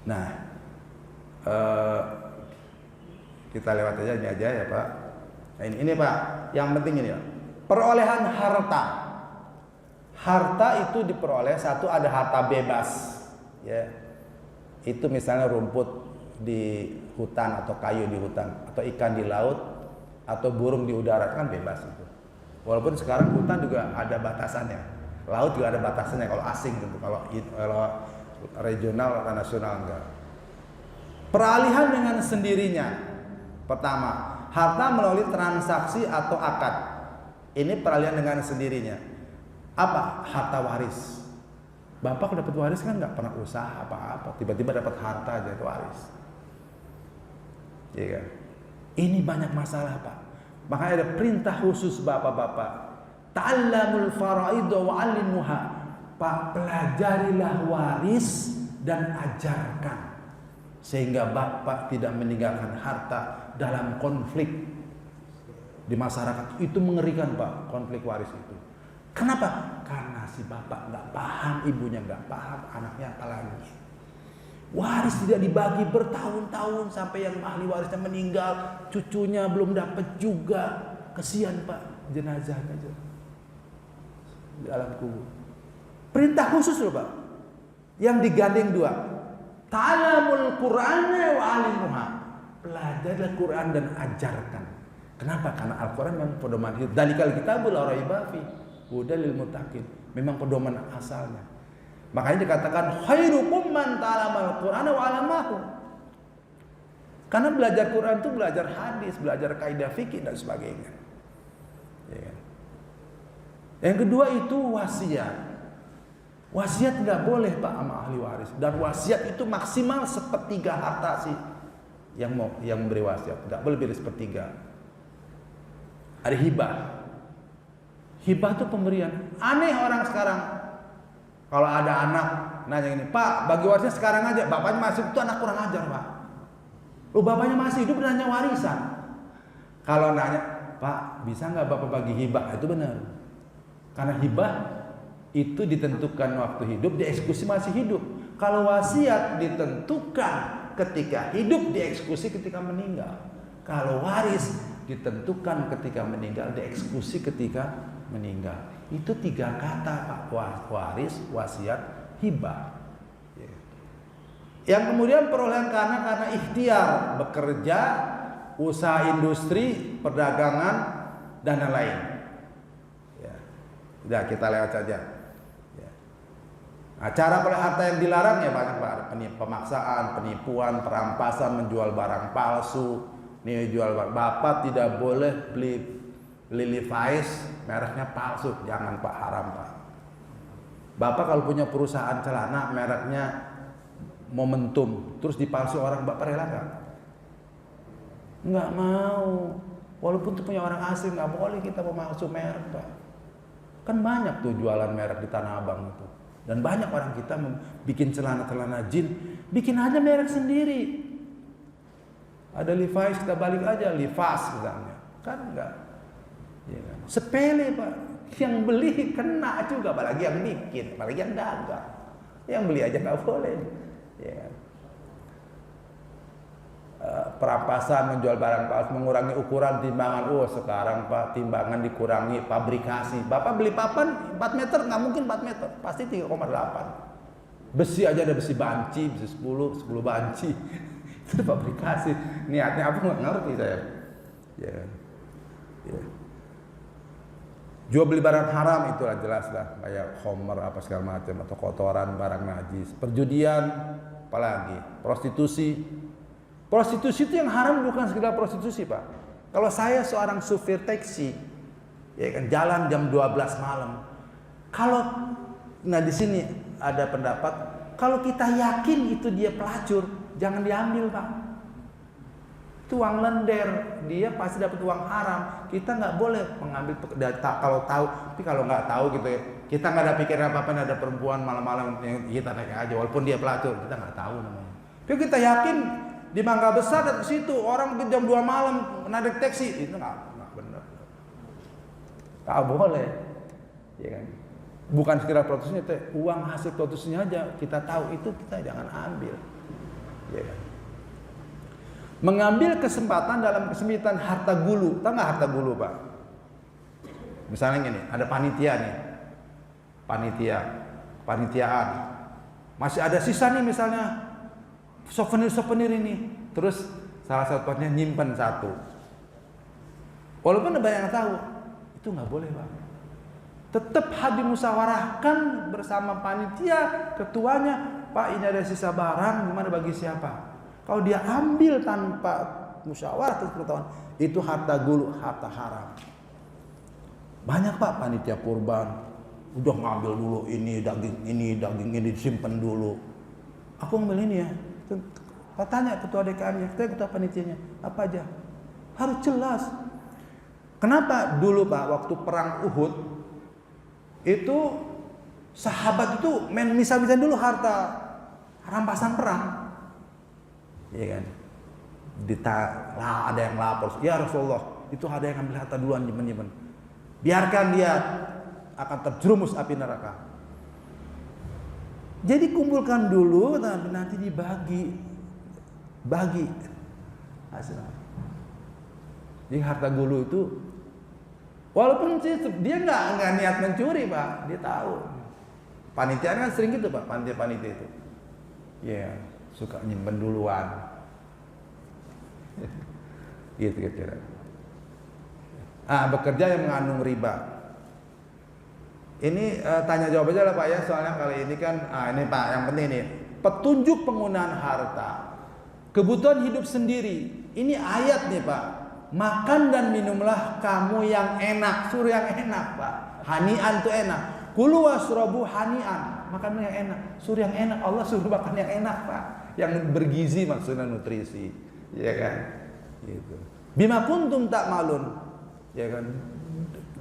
Nah, kita lewat aja ini aja ya Pak. Nah, ini Pak, yang penting ini Pak. Perolehan harta. Harta itu diperoleh, satu ada harta bebas, ya. Itu misalnya rumput di hutan atau kayu di hutan atau ikan di laut atau burung di udara, kan bebas itu. Walaupun sekarang hutan juga ada batasannya, laut juga ada batasannya kalau asing gitu, kalau regional atau nasional enggak. Peralihan dengan sendirinya. Pertama, harta melalui transaksi atau akad. Ini peralihan dengan sendirinya. Apa? Harta waris. Bapak dapat waris kan nggak pernah usaha apa-apa, tiba-tiba dapat harta aja itu waris. Iya kan? Ini banyak masalah Pak. Makanya ada perintah khusus bapak-bapak. Ta'allamul fara'idha wa'allimuha. Pak, pelajarilah waris dan ajarkan. Sehingga bapak tidak meninggalkan harta dalam konflik di masyarakat. Itu mengerikan Pak, konflik waris itu. Kenapa? Karena si bapak nggak paham, ibunya nggak paham, anaknya apalagi. Waris tidak dibagi bertahun-tahun sampai yang ahli warisnya meninggal, cucunya belum dapat juga. Kesian Pak, jenazahnya aja di alam kubur. Perintah khusus loh Pak, yang digandeng dua. Ta'alamul Qur'ana wa alimuha. Pelajarilah Quran dan ajarkan. Kenapa? Karena Al-Quran memang pedoman hidup. Dzalikal kitabul la raiba fi hudal lil muttaqin. Memang pedoman asalnya. Makanya dikatakan khairukum man ta'alamal Qur'ana wa 'allamahu. Karena belajar Quran itu belajar hadis, belajar kaidah fikih dan sebagainya. Ya. Yang kedua itu wasiat. Wasiat nggak boleh Pak sama ahli waris. Dan wasiat itu maksimal sepertiga harta sih yang memberi wasiat. Nggak boleh lebih dari sepertiga. Ada hibah. Hibah itu pemberian. Aneh orang sekarang. Kalau ada anak nanya gini, Pak bagi warisnya sekarang aja. Bapaknya masih itu anak kurang ajar Pak. Loh bapaknya masih hidup nanya warisan. Kalau nanya, Pak bisa nggak bapak bagi hibah? Itu benar. Karena hibah itu ditentukan waktu hidup, dieksekusi masih hidup. Kalau wasiat ditentukan ketika hidup, dieksekusi ketika meninggal. Kalau waris ditentukan ketika meninggal, dieksekusi ketika meninggal. Itu tiga kata Pak, waris, wasiat, hibah. Yang kemudian perolehan karena ikhtiar, bekerja, usaha industri, perdagangan dan lain-lain. Ya. Udah kita lewat saja. Ya. Nah, cara peroleh harta yang dilarang ya banyak Pak. Pemaksaan, penipuan, perampasan, menjual barang palsu. Nih jual barang. Bapak tidak boleh beli Levi's mereknya palsu, jangan Pak, haram Pak. Bapak kalau punya perusahaan celana mereknya Momentum, terus dipalsu orang, Bapak rela nggak? Nggak mau. Walaupun itu punya orang asing, nggak boleh kita memalsu merek Pak. Kan banyak tuh jualan merek di Tanah Abang itu. Dan banyak orang kita bikin celana-celana jin, bikin aja merek sendiri. Ada Levi's, kita balik aja Levi's misalnya. Kan enggak. Ya kan? Sepele Pak. Yang beli kena juga, apalagi yang bikin, apalagi yang dagang. Yang beli aja nggak boleh. Ya kan? Perampasan, menjual barang palsu, mengurangi ukuran timbangan. Oh sekarang Pak, timbangan dikurangi, pabrikasi. Bapak beli papan 4 meter, nggak mungkin 4 meter, pasti 3,8. Besi aja ada besi banci, besi 10 banci. Itu pabrikasi. Niatnya apa nggak ngerti saya. Ya. Ya. Jual beli barang haram itulah jelas lah, kayak homer apa segala macam, atau kotoran barang najis. Perjudian, apalagi prostitusi. Prostitusi itu yang haram bukan sekedar prostitusi Pak. Kalau saya seorang supir taksi, ya kan jalan jam 12 malam. Kalau di sini ada pendapat, kalau kita yakin itu dia pelacur, jangan diambil Pak. Itu uang lender, dia pasti dapat uang haram. Kita nggak boleh mengambil data kalau tahu, tapi kalau nggak tahu gitu ya, kita nggak ada pikiran apa-apa, ada perempuan malam-malam kita naik aja, walaupun dia pelacur, kita nggak tahu namanya. Tapi kita yakin di Mangga Besar dan situ orang jam 2 malam naik taksi, itu nggak benar. Nggak boleh, ya kan? Bukan sekedar prostitusinya, uang hasil prostitusinya aja kita tahu, itu kita jangan ambil, ya kan? Mengambil kesempatan dalam kesempitan harta gulu. Tahu nggak harta gulu Pak? Misalnya gini, ada panitia nih, panitiaan, masih ada sisa nih misalnya souvenir ini, terus salah satunya nyimpen satu. Walaupun ada banyak yang tahu, itu nggak boleh Pak. Tetap harus dimusyawarahkan bersama panitia, ketuanya, Pak ini ada sisa barang, gimana bagi siapa? Kalau dia ambil tanpa musyawarah terus pengetahuan, itu harta gulu, harta haram. Banyak Pak panitia kurban, udah ngambil dulu ini daging ini disimpan dulu. Aku ngambil ini ya. Saya tanya ketua DKM-nya, ketua panitianya, apa aja? Harus jelas. Kenapa dulu Pak waktu perang Uhud itu sahabat itu misah-misah dulu harta rampasan perang. Iya kan? Ada yang lapor, ya Rasulullah, itu ada yang ambil harta duluan nyimpen. Biarkan dia akan terjerumus api neraka. Jadi kumpulkan dulu, nanti bagi hasilnya. Jadi harta gulu itu, walaupun dia nggak niat mencuri Pak, dia tahu. Panitia kan sering gitu Pak, panitia itu, ya suka nyimpen duluan, gitu kira-kira. Bekerja yang mengandung riba. Ini tanya jawab aja lah Pak ya, soalnya kali ini kan, ini Pak yang penting nih, petunjuk penggunaan harta, kebutuhan hidup sendiri. Ini ayat nih Pak. Makan dan minumlah kamu yang enak, suruh yang enak Pak. Hanian tuh enak. Kulu wasrobu hanian, makan yang enak, suruh yang enak. Allah suruh makan yang enak Pak, yang bergizi maksudnya nutrisi, ya kan? Gitu. Bima kuntum tak malun, ya kan?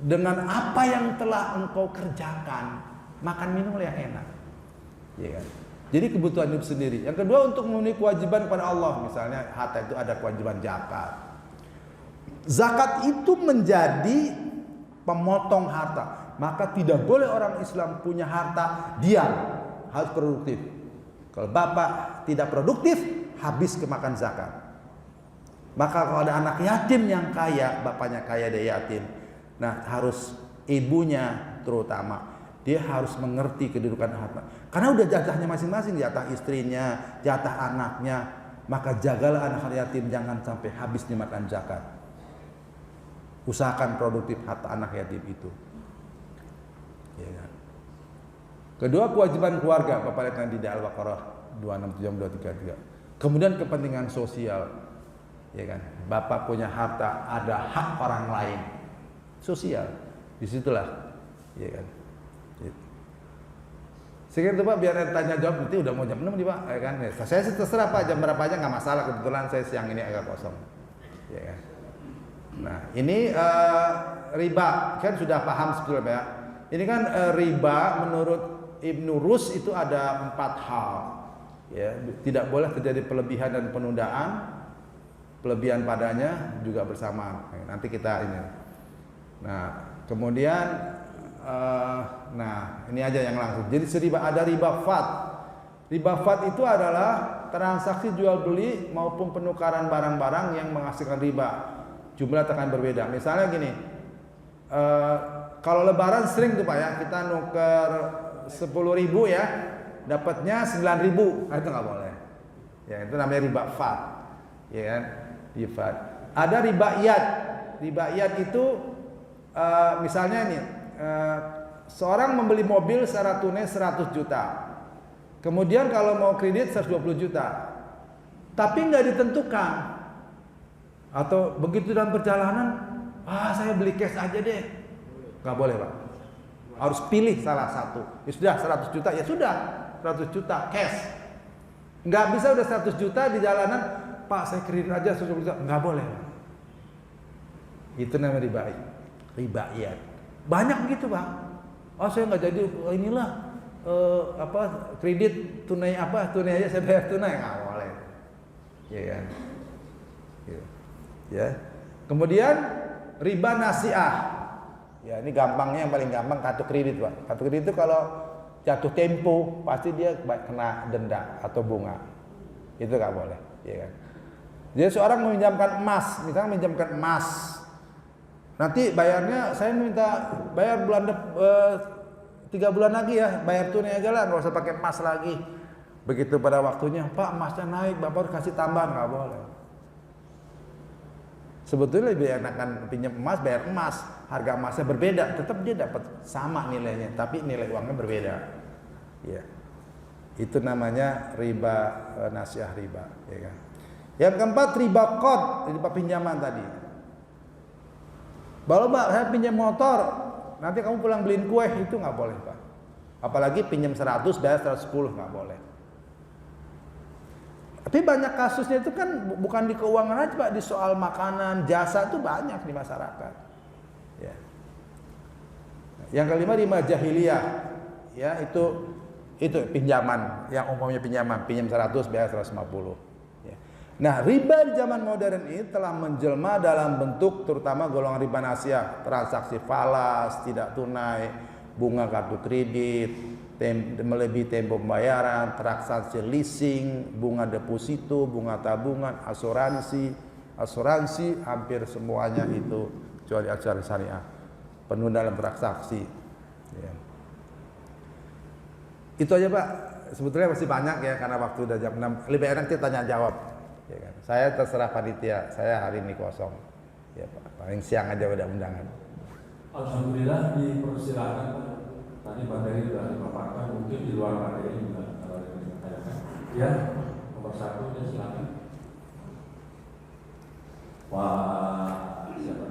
Dengan apa yang telah engkau kerjakan, makan minum yang enak, ya kan? Jadi kebutuhan hidup sendiri. Yang kedua untuk memenuhi kewajiban kepada Allah, misalnya harta itu ada kewajiban zakat. Zakat itu menjadi pemotong harta. Maka tidak boleh orang Islam punya harta diam, harus produktif. Kalau bapak tidak produktif, habis kemakan zakat. Maka kalau ada anak yatim yang kaya, bapaknya kaya dia yatim, nah harus ibunya terutama, dia harus mengerti kedudukan harta. Karena udah jatahnya masing-masing, jatah istrinya, jatah anaknya. Maka jagalah anak yatim jangan sampai habis dimakan zakat. Usahakan produktif harta anak yatim itu. Ya kan? Kedua, kewajiban keluarga, Bapak lihat nanti di Al-Baqarah 267-233. Kemudian kepentingan sosial, ya kan? Bapak punya harta, ada hak orang lain, sosial, disitulah, ya kan? Gitu. Sekian itu Pak, biar tanya jawab nanti udah mau jam 6 nih Pak, ya kan? Saya terserah Pak, jam berapa aja nggak masalah. Kebetulan saya siang ini agak kosong, ya kan? Nah ini riba kan sudah paham sebetulnya ya. Ini kan riba menurut Ibnu Rus itu ada 4 hal. Ya, tidak boleh terjadi pelebihan dan penundaan, pelebihan padanya juga bersamaan. Nanti kita ini. Nah kemudian ini aja yang langsung. Jadi ada riba fat. Riba fat itu adalah transaksi jual beli maupun penukaran barang-barang yang menghasilkan riba. Jumlah akan berbeda. Misalnya gini, kalau lebaran sering tuh Pak ya, kita nuker 10.000 ya, dapatnya 9.000, itu nggak boleh. Ya itu namanya riba fat, ya kan? Riba. Ada riba iyad. Riba iyad itu misalnya nih, seorang membeli mobil secara tunai 100 juta, kemudian kalau mau kredit 120 juta, tapi nggak ditentukan. Atau begitu dalam perjalanan, saya beli cash aja deh. Gak boleh Pak, harus pilih salah satu. Ya sudah 100 juta, ya sudah 100 juta cash. Gak bisa udah 100 juta di jalanan, Pak saya kredit aja 120 juta. Gak boleh Pak. Itu namanya riba iyad. Banyak begitu Pak. Saya gak jadi, inilah kredit tunai tunai aja saya bayar tunai. Gak boleh, ya kan? Gitu. Ya. Kemudian riba nasiah. Ya, ini gampangnya, yang paling gampang kartu kredit, Pak. Kartu kredit itu kalau jatuh tempo pasti dia kena denda atau bunga. Itu nggak boleh, ya kan? Jadi seorang meminjamkan emas, misalnya meminjamkan emas. Nanti bayarnya saya minta bayar 3 bulan lagi ya, bayar tunai aja lah, nggak usah pakai emas lagi. Begitu pada waktunya, Pak emasnya naik, Bapak harus kasih tambahan, nggak boleh. Sebetulnya lebih enakan pinjam emas, bayar emas, harga emasnya berbeda, tetap dia dapat sama nilainya, tapi nilai uangnya berbeda. Ya, itu namanya riba nasiah riba. Ya kan? Yang keempat riba qard, riba pinjaman tadi. Kalau Pak saya pinjam motor, nanti kamu pulang beliin kue, itu nggak boleh Pak. Apalagi pinjam 100 bayar 110 nggak boleh. Tapi banyak kasusnya itu kan bukan di keuangan aja Pak, di soal makanan, jasa itu banyak di masyarakat. Ya. Yang kelima riba jahiliyah, ya itu pinjaman, yang umumnya pinjam 100 bayar 150. Ya. Nah riba di zaman modern ini telah menjelma dalam bentuk terutama golongan riba nasiah, transaksi falas, tidak tunai, bunga kartu kredit, melebihi tempo pembayaran, transaksi leasing, bunga deposito, bunga tabungan, asuransi hampir semuanya itu kecuali asuransi syariah penuh dalam transaksi. Ya. Itu aja Pak. Sebetulnya masih banyak ya karena waktu udah jam 6. Lebih enak kita tanya jawab. Ya kan? Saya terserah panitia. Saya hari ini kosong. Ya Pak. Paling siang aja udah undangan. Alhamdulillah dipersilakan. Tadi materi sudah dipaparkan, mungkin di luar materi juga kalau ada yang ditanyakan. Ya, nomor 1 ya silakan. Wah, siapa?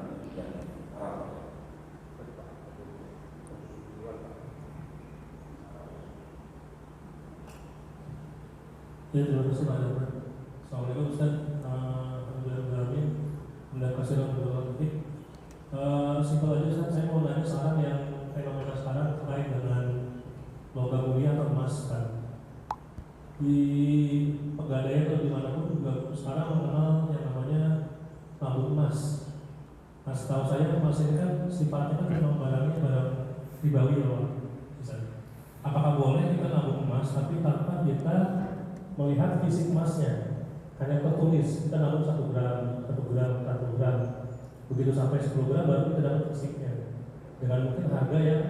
Ya, terima kasih Pak Jabar. Assalamualaikum Ustaz. Alhamdulillah, mudah kasih warahmatullahi wabarakatuh. Simpel aja Ustaz, saya mau nanya sekarang yang fenomena sekarang terkait dengan logam mulia atau emas kan. Di Pegadaian atau dimanapun juga sekarang mengenal yang namanya tabung emas. Nah, setahu saya emas ini kan sifatnya kan memang barangnya barang ribawi ya Pak. Apakah boleh kita nabung emas tapi tanpa kita melihat fisik emasnya, hanya tertulis kita nabung 1 gram, 1 gram, 1 gram, begitu sampai 10 gram baru kita dapat fisiknya. Dengan mungkin harga yang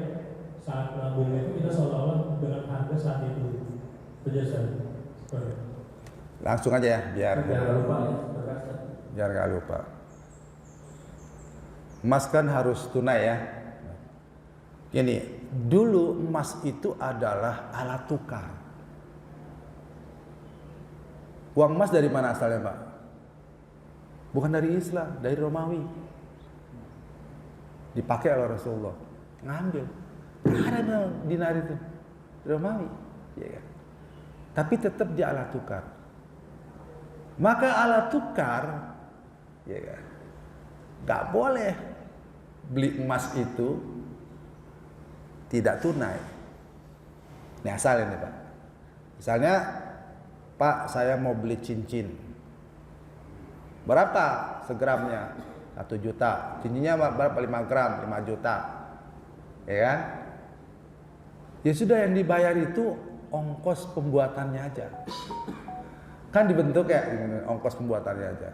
saat nabung itu kita seolah-olah dengan harga saat itu. Itu jasa. Langsung aja ya biar nggak lupa. Emas kan harus tunai ya. Gini, dulu emas itu adalah alat tukar. Uang emas dari mana asalnya Pak? Bukan dari Islam, dari Romawi. Dipakai oleh Rasulullah. Ngambil. Ada dinar itu. Romawi. Ya kan? Tapi tetap dia alat tukar. Maka alat tukar, ya kan? Gak boleh beli emas itu tidak tunai. Ini asalnya nih Pak. Misalnya Pak, saya mau beli cincin. Berapa segramnya? 1 juta. Cincinnya berapa? 5 gram, 5 juta. Ya kan? Ya sudah, yang dibayar itu ongkos pembuatannya aja. Kan dibentuk ya, ongkos pembuatannya aja.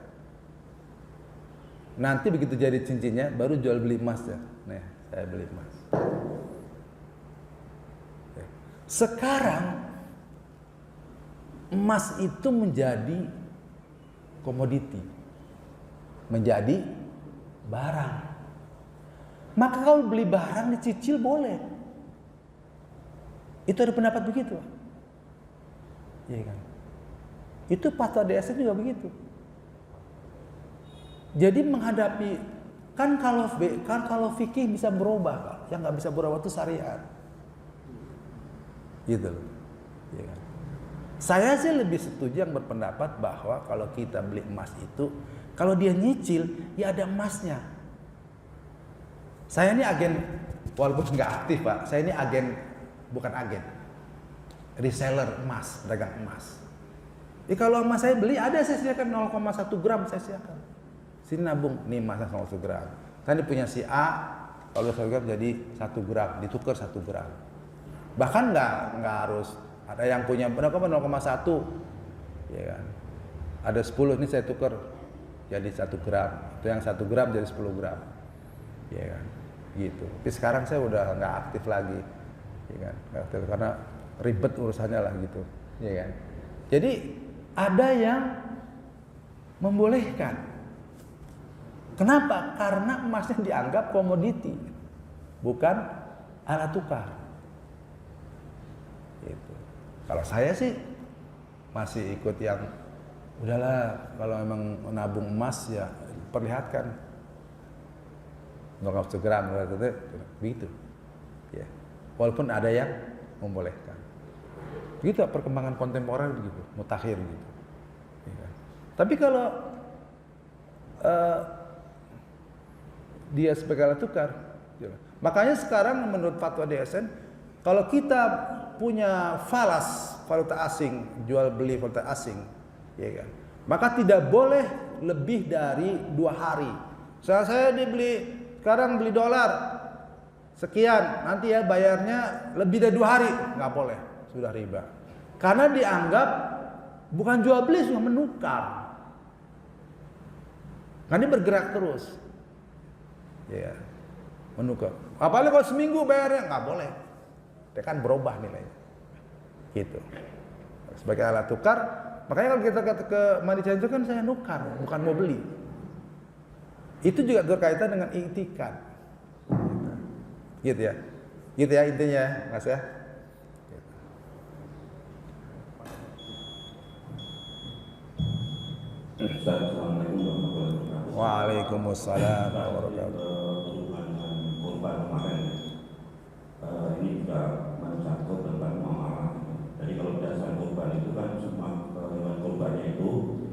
Nanti begitu jadi cincinnya, baru jual beli emasnya. Nih, saya beli emas. Sekarang emas itu menjadi komoditi, menjadi barang. Maka kalau beli barang dicicil boleh. Itu ada pendapat begitu, iya kan? Itu fatwa DSN juga begitu. Jadi menghadapi kan kalau fikih bisa berubah, Pak. Yang nggak bisa berubah itu syariat, gitu loh, iya kan? Saya sih lebih setuju yang berpendapat bahwa kalau kita beli emas itu, kalau dia nyicil, ya ada emasnya. Saya ini agen, walaupun nggak aktif Pak, saya ini agen, bukan agen, reseller emas, dagang emas. Kalau emas saya beli, ada saya sediakan 0,1 gram saya sediakan. Sini nabung, nih emasnya 0,1 gram. Kan dia punya si A, kalau 1 gram jadi 1 gram, ditukar 1 gram. Bahkan nggak harus. Ada yang punya berapa 0,1, ya kan? Ada 10, ini saya tukar jadi 1 gram. Itu yang 1 gram jadi 10 gram, ya kan? Gitu. Tapi sekarang saya udah nggak aktif lagi, ya kan? Nggak aktif karena ribet urusannya lah gitu, ya kan? Jadi ada yang membolehkan. Kenapa? Karena emasnya dianggap komoditi, bukan alat tukar. Gitu. Kalau saya sih masih ikut yang udahlah, kalau memang menabung emas ya perlihatkan 0,1 gram begitu. Ya. Walaupun ada yang membolehkan. Begitu perkembangan kontemporer begitu, mutakhir gitu. Ya. Tapi kalau dia sebagai alat tukar, ya. Makanya sekarang menurut fatwa DSN, kalau kita punya falas valuta asing, jual beli valuta asing, ya kan, maka tidak boleh lebih dari 2 hari. Saya sekarang beli dolar, sekian, nanti ya bayarnya lebih dari 2 hari, nggak boleh, sudah riba. Karena dianggap bukan jual beli, sudah menukar. Karena ini bergerak terus, ya, menukar. Apalagi kalau seminggu bayarnya nggak boleh, dia kan berubah nilainya, gitu. Sebagai alat tukar, makanya kalau kita ke money changer kan saya nukar, bukan mau beli. Itu juga berkaitan dengan iktikad. Gitu ya. Gitu ya intinya, Mas ya. Assalamualaikum warahmatullahi wabarakatuh. Waalaikumsalam warahmatullahi wabarakatuh. Korban kemarin, ini juga mencakup tentang muamalah. Jadi kalau dasar korban itu kan semua hewan korbannya itu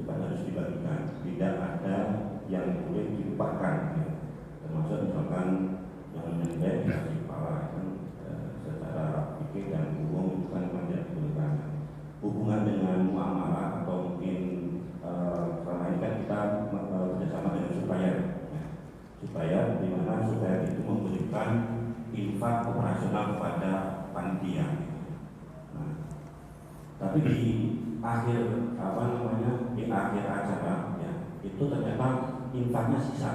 kan harus dibagikan, tidak ada yang boleh dilupakan. Ya. Termasuk misalkan yang menyembelih dikasih kepala kan secara fikih dan hukum itu kan tidak dibolehkan. Hubungan dengan muamalah atau mungkin selama ini kan kita bekerjasama dengan supplier, ya. Supplier di mana supplier itu memberikan infak operasional kepada panitia. Nah, tapi di akhir di akhir acara ya, itu ternyata infaknya sisa.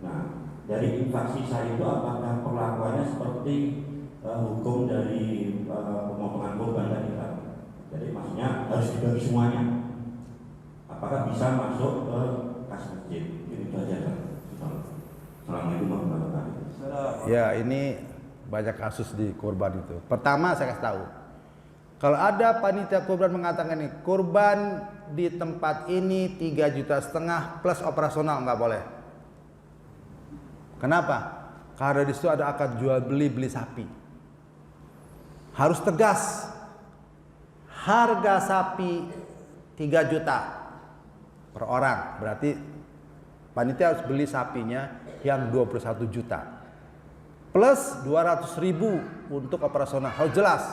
Nah, dari infak sisa itu apakah perlakuannya seperti hukum dari pemotongan kurban tadi Pak? Jadi maksudnya harus dibagi semuanya. Apakah bisa masuk ke kas masjid? Itu aja Pak. Assalamualaikum warahmatullahi wabarakatuh. Ya, ini banyak kasus di kurban itu. Pertama saya kasih tahu, kalau ada panitia kurban mengatakan ini kurban di tempat ini 3,5 juta plus operasional, nggak boleh. Kenapa? Karena di situ ada akad jual beli sapi. Harus tegas. Harga sapi 3 juta per orang, berarti panitia harus beli sapinya yang 21 juta plus 200.000 untuk operasional. Harus jelas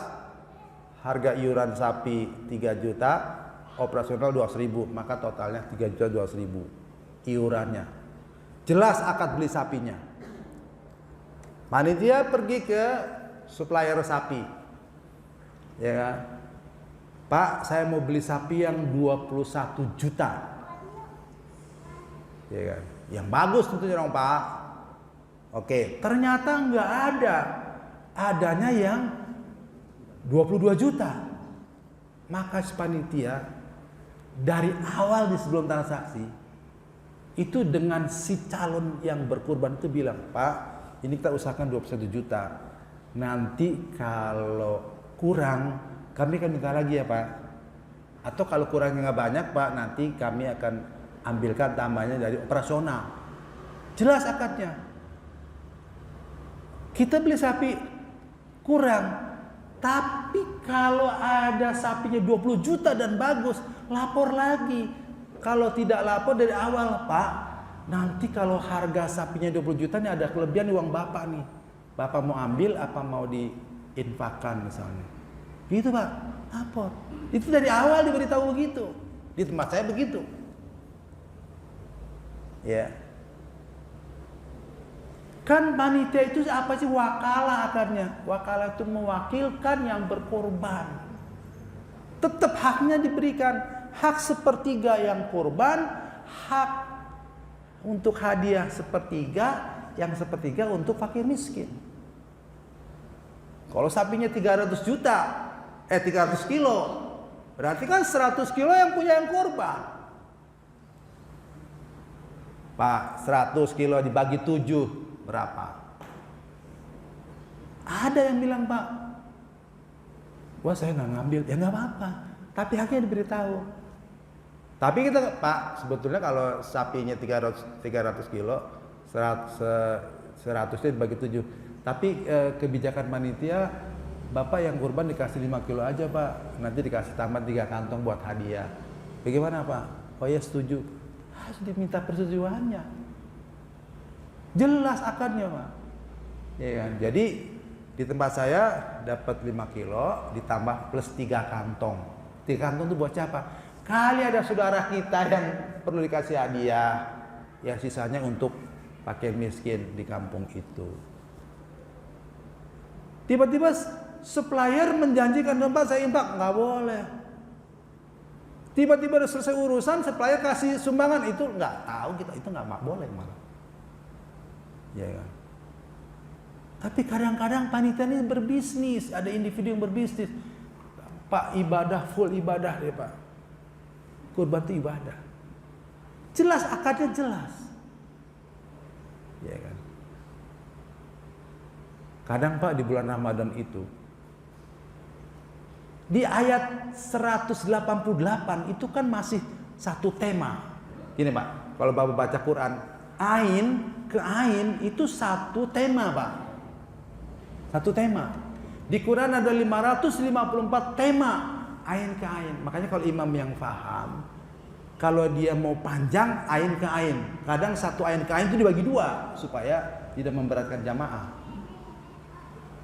harga iuran sapi 3 juta, operasional 200.000, maka totalnya 3.200.000 iurannya. Jelas akad beli sapinya. Panitia pergi ke supplier sapi, ya kan? Pak, saya mau beli sapi yang 21 juta, ya kan? Yang bagus tentunya dong Pak. Oke, ternyata nggak ada, adanya yang 22 juta. Maka panitia dari awal di sebelum transaksi itu dengan si calon yang berkurban itu bilang, Pak, ini kita usahakan 21 juta. Nanti kalau kurang kami akan minta lagi ya Pak. Atau kalau kurangnya nggak banyak Pak, nanti kami akan ambilkan tambahnya dari operasional. Jelas akadnya. Kita beli sapi kurang, tapi kalau ada sapinya 20 juta dan bagus, lapor lagi. Kalau tidak lapor dari awal, Pak, nanti kalau harga sapinya 20 juta nih ada kelebihan uang Bapak nih. Bapak mau ambil apa mau diinfakkan misalnya. Gitu Pak, lapor. Itu dari awal diberitahu begitu. Di tempat saya begitu. Ya. Kan panitia itu apa sih? Wakalah akadnya. Wakalah itu mewakilkan yang berkorban. Tetap haknya diberikan. Hak sepertiga yang korban, hak untuk hadiah sepertiga, yang sepertiga untuk fakir miskin. Kalau sapinya 300 juta, 300 kilo, berarti kan 100 kilo yang punya yang korban. Pak, 100 kilo dibagi 7 berapa? Ada yang bilang, Pak, wah saya nggak ngambil. Ya nggak apa-apa, tapi haknya diberitahu. Tapi kita, Pak, sebetulnya kalau sapinya 300 kilo, 100 dibagi 7. Tapi kebijakan panitia, Bapak yang kurban dikasih 5 kilo aja Pak, nanti dikasih tambah 3 kantong buat hadiah. Bagaimana Pak? Oh ya setuju. Harus diminta persetujuannya. Jelas akadnya Pak. Ya kan? Jadi di tempat saya dapat 5 kilo ditambah plus 3 kantong. 3 kantong itu buat siapa? Kali ada saudara kita yang perlu dikasih hadiah, yang sisanya untuk fakir miskin di kampung itu. Tiba-tiba supplier menjanjikan, Pak saya infak, nggak boleh. Tiba-tiba udah selesai urusan, supplier kasih sumbangan, itu nggak tahu kita, itu nggak boleh malah. Ya kan? Tapi kadang-kadang panitia ini berbisnis, ada individu yang berbisnis. Pak ibadah, full ibadah deh Pak. Kurban itu ibadah. Jelas akadnya jelas. Ya kan? Kadang Pak di bulan Ramadan itu di ayat 188 itu kan masih satu tema. Gini Pak, kalau Bapak baca Quran, ain ke ain itu satu tema Pak. Satu tema. Di Quran ada 554 tema ain ke ain. Makanya kalau imam yang paham, kalau dia mau panjang ain ke ain, kadang satu ain ke ain itu dibagi dua supaya tidak memberatkan jamaah.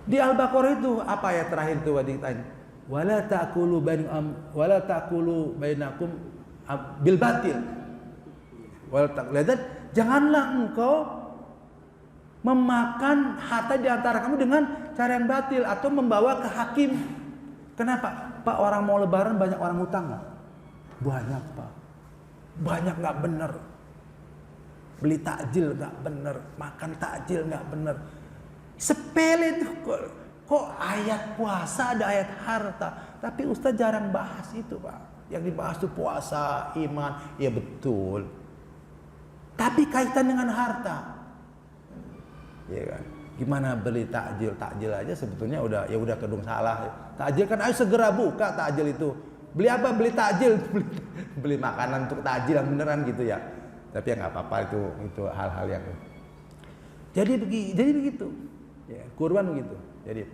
Di Al-Baqarah itu apa ayat terakhir itu ditanya? Wala ta'kulu bainakum bil batil. Janganlah engkau memakan harta di antara kamu dengan cara yang batil atau membawa ke hakim. Kenapa? Pak, orang mau lebaran banyak orang utang nggak? Banyak Pak. Banyak nggak bener. Beli takjil nggak bener, makan takjil nggak bener. Sepele itu kok ayat puasa ada ayat harta, tapi Ustaz jarang bahas itu Pak. Yang dibahas itu puasa, iman, ya betul. Tapi kaitan dengan harta, ya kan? Gimana beli takjil? Takjil aja sebetulnya udah kedung salah. Takjil kan ayo segera buka takjil itu. Beli apa? Beli takjil, beli makanan untuk takjil yang beneran gitu ya. Tapi ya nggak apa-apa itu hal-hal yang. Jadi begitu. Ya, kurban begitu. Jadi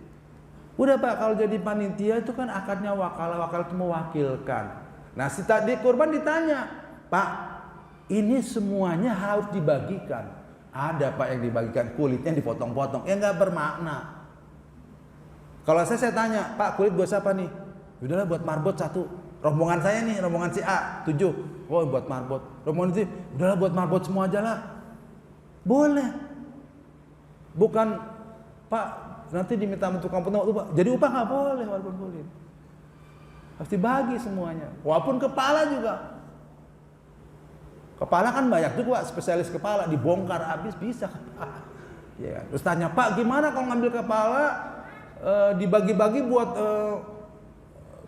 udah Pak, kalau jadi panitia itu kan akadnya wakal itu mewakilkan. Nah si tadi kurban ditanya, Pak ini semuanya harus dibagikan. Ada Pak yang dibagikan, kulitnya dipotong-potong, ya nggak bermakna. Kalau saya tanya, Pak kulit buat siapa nih? Udahlah buat marbot satu. Rombongan saya nih, rombongan si A 7. Oh buat marbot. Rombongan itu, udahlah buat marbot semua aja lah. Boleh. Bukan Pak nanti diminta tukang potong upah. Jadi upah nggak boleh walaupun kulit. Harus dibagi semuanya. Walaupun kepala juga. Kepala kan banyak tuh Pak, spesialis kepala dibongkar habis bisa. Ya, terus tanya Pak gimana kalau ngambil kepala dibagi-bagi buat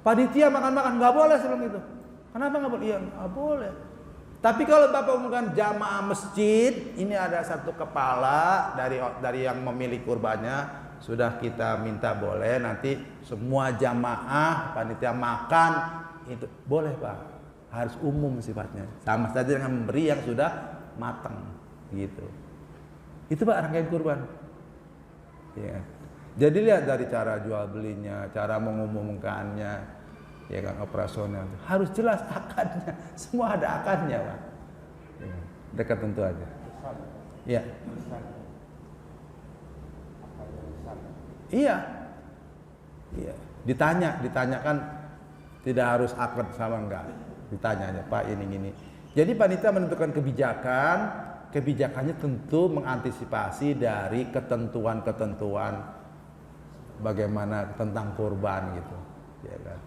panitia makan-makan? Nggak boleh sebelum itu. Kenapa nggak boleh? Iya nggak boleh. Tapi kalau Bapak umumkan jamaah masjid, ini ada satu kepala dari yang memilih kurbannya, sudah kita minta boleh nanti semua jamaah panitia makan itu boleh Pak, harus umum sifatnya, sama saja dengan memberi yang sudah matang gitu. Itu Pak rangkaian kurban. Ya. Jadi lihat dari cara jual belinya, cara mengumumkannya. Ya kan operasional harus jelas akadnya, semua ada akadnya Pak. Ya, dekat tentu aja. Ya. Iya. Iya. Ditanyakan tidak harus akad sama enggak. Ditanya aja Pak ini. Jadi panitia menentukan kebijakannya tentu mengantisipasi dari ketentuan-ketentuan bagaimana tentang kurban gitu. Ya kan.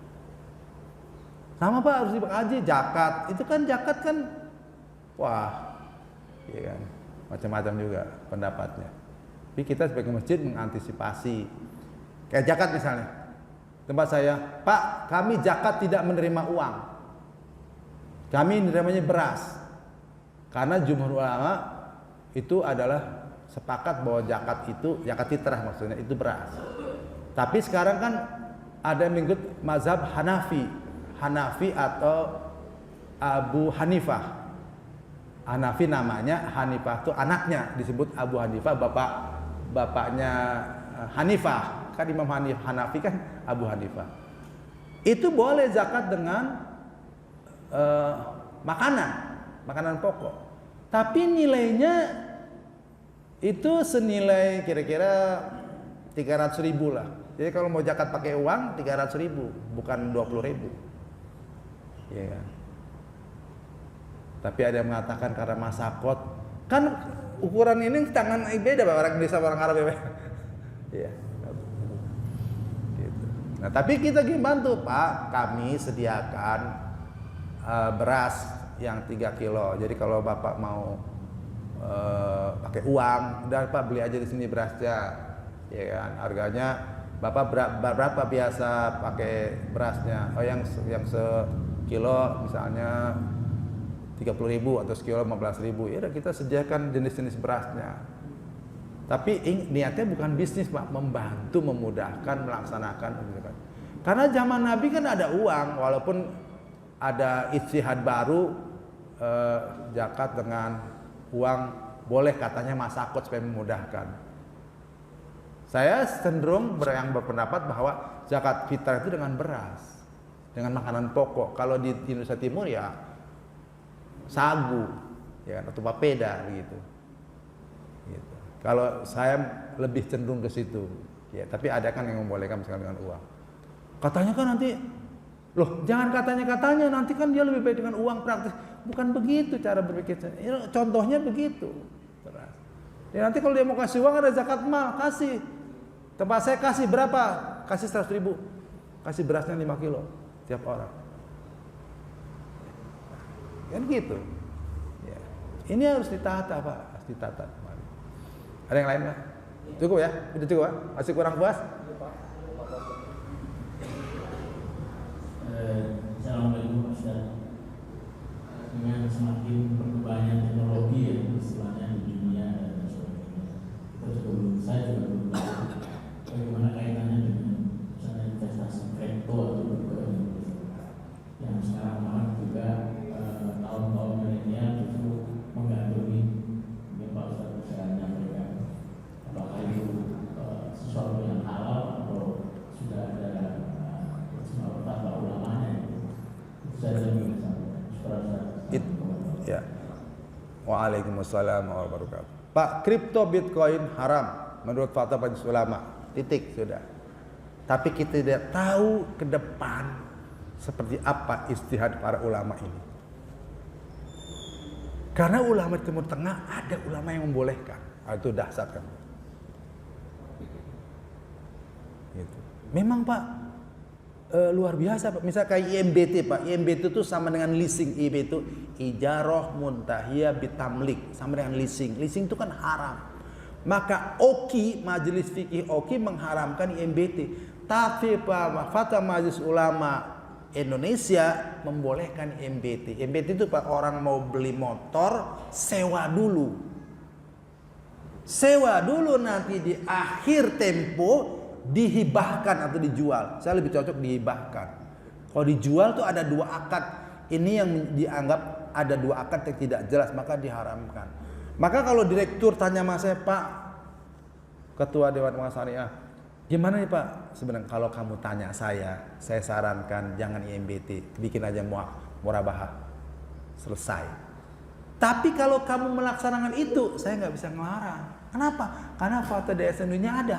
Sama Pak harus dikaji zakat. Itu kan zakat kan wah, ya kan, macam-macam juga pendapatnya. Tapi kita sebagai masjid mengantisipasi. Kayak zakat misalnya. Tempat saya, Pak, kami zakat tidak menerima uang. Kami menerimanya beras. Karena jumhur ulama itu adalah sepakat bahwa zakat itu zakat fitrah maksudnya itu beras. Tapi sekarang kan ada yang mengikut mazhab Hanafi atau Abu Hanifah. Hanafi namanya, Hanifah itu anaknya disebut Abu Hanifah, bapaknya Hanifah. Kan Imam Hanafi kan Abu Hanifah. Itu boleh zakat dengan makanan pokok. Tapi nilainya itu senilai kira-kira 300.000 lah. Jadi kalau mau zakat pakai uang 300.000, bukan 20.000. Ya kan? Tapi ada yang mengatakan karena masakot, kan ukuran ini tangan beda Pak, orang Indonesia orang Arab ya. Iya. Nah, tapi kita gimana tuh, Pak? Kami sediakan beras yang 3 kilo. Jadi kalau Bapak mau pakai uang, udah Pak beli aja di sini berasnya, ya kan? Harganya Bapak berapa biasa pakai berasnya? Oh, yang sekilo misalnya 30.000 atau sekilo 15.000. Ya udah kita sediakan jenis-jenis berasnya. Tapi niatnya bukan bisnis, Pak, membantu, memudahkan, melaksanakan. Karena zaman Nabi kan ada uang, walaupun ada ijtihad baru, zakat dengan uang boleh katanya masakot supaya memudahkan. Saya cenderung yang berpendapat bahwa zakat fitrah itu dengan beras, dengan makanan pokok. Kalau di Indonesia Timur ya sagu, ya atau papeda gitu. Kalau saya lebih cenderung ke situ, ya. Tapi ada kan yang membolehkan misalkan dengan uang. Katanya kan nanti, loh jangan katanya nanti kan dia lebih baik dengan uang praktis. Bukan begitu cara berpikir. Contohnya begitu. Ya, nanti kalau dia mau kasih uang ada zakat mal, kasih. Tempat saya kasih berapa? Kasih 100.000. Kasih berasnya 5 kilo tiap orang. Kan gitu. Ya. Ini harus ditata, Pak, harus ditata. Ada yang lain nggak? Cukup ya? Udah cukup ya? Masih kurang puas? Assalamualaikum Pak Ustaz. Dengan semakin perkembangan teknologi ya istilahnya di dunia dan sebagainya, kita juga belum, saya juga belum tahu bagaimana kaitannya dengan misalnya investasi kripto atau Bitcoin yang sekarang malah juga tahun-tahun milenial justru menggandrungi. Mungkin Pak Ustaz bisa menyampaikan apakah itu sesuatu yang halal atau sudah ada fatwa ulamanya. Itu saja yang bisa ya. Waalaikumsalam warahmatullahi wabarakatuh. Pak, kripto Bitcoin haram menurut fatwa majelis ulama. Titik, sudah. Tapi kita tidak tahu ke depan seperti apa ijtihad para ulama ini. Karena ulama Timur Tengah ada ulama yang membolehkan. Itu dahsyat kan. Gitu. Memang Pak, luar biasa Pak. Misal kayak IMBT Pak. IMBT itu sama dengan leasing. IMB itu ijarah muntahiyah bitamlik, sama dengan leasing. Leasing itu kan haram. Maka OKI, Majelis Fikih OKI mengharamkan IMBT. Tapi Pak, fatwa Majelis Ulama Indonesia membolehkan IMBT. IMBT itu Pak, orang mau beli motor sewa dulu. Sewa dulu, nanti di akhir tempo dihibahkan atau dijual. Saya lebih cocok dihibahkan. Kalau dijual tuh ada 2 akad. Ini yang dianggap ada 2 akad yang tidak jelas, maka diharamkan. Maka kalau direktur tanya sama saya, Pak, Ketua Dewan Pengawas Syariah, gimana nih Pak? Sebenarnya kalau kamu tanya saya sarankan jangan IMBT, bikin aja murabahah, selesai. Tapi kalau kamu melaksanakan itu, saya nggak bisa ngelarang. Kenapa? Karena fatwa DSN-nya ada.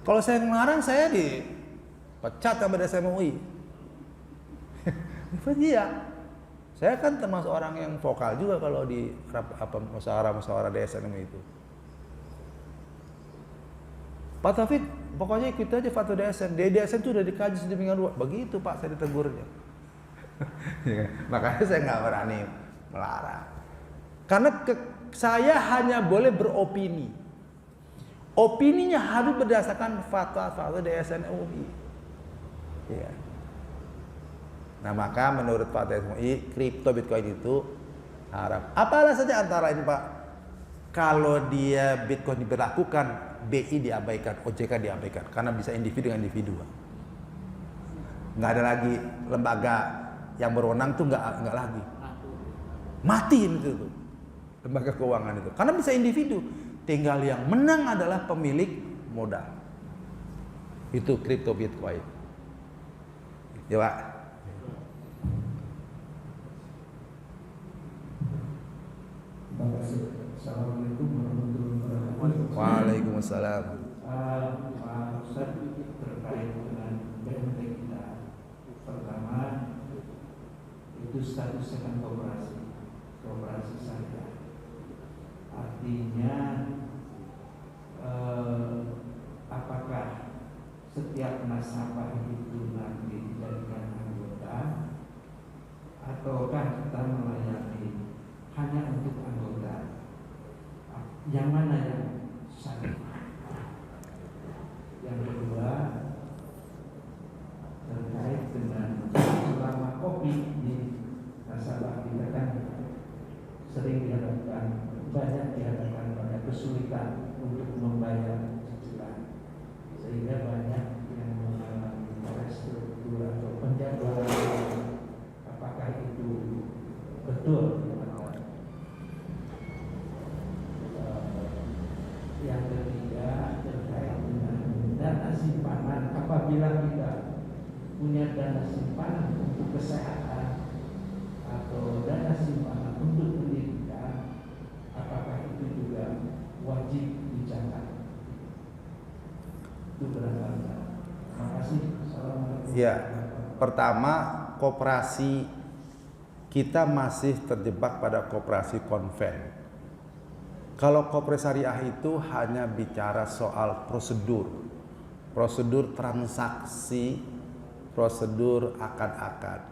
Kalau saya ngelarang, saya dipecat sama DSM MUI. Iya. Saya kan termasuk orang yang vokal juga kalau di musyawarah DSN MUI itu. Pak Taufik, pokoknya ikut aja fatwa DSN. DSN itu udah dikaji sedemikian rupa. Begitu Pak, saya ditegurnya. Makanya saya nggak berani melarang. Karena saya hanya boleh beropini. Opininya harus berdasarkan fatwa DSN MUI. Ya. Nah, maka menurut fatwa MUI, kripto Bitcoin itu haram. Apa alasannya? Antara lain Pak, kalau dia Bitcoin diberlakukan, BI diabaikan, OJK diabaikan, karena bisa individu dengan individu. Nggak ada lagi lembaga yang berwenang tuh nggak lagi. Mati itu tuh lembaga keuangan itu, karena bisa individu. Tinggal yang menang adalah pemilik modal. Itu kripto Bitcoin. Ya Pak. Terima kasih. Assalamualaikum warahmatullahi wabarakatuh. Waalaikumsalam. Pak Ustaz, terkait dengan BMT kita, pertama itu statusnya kan kooperasi syariah. Artinya apakah setiap nasabah itu nanti dijadikan anggota, ataukah kita melayani hanya untuk anggota? Yang mana yang syar'i? Yang kedua, terkait dengan selama kopi di nasabah kita kan sering dihadapkan, banyak dihadapkan pada kesulitan untuk membayar cicilan, sehingga banyak yang mengalami restruktur atau penjadwalan. Apakah itu betul? Yang ketiga, terkait dengan dana simpanan, apabila kita punya dana simpanan untuk kesehatan atau dana simpanan untuk pendidikan, apakah itu juga wajib dicatat? Itu berapa? Terima kasih. Assalamualaikum. Ya, pertama, koperasi kita masih terjebak pada koperasi konven. Kalau koperasi syariah itu hanya bicara soal prosedur transaksi, prosedur akad-akad,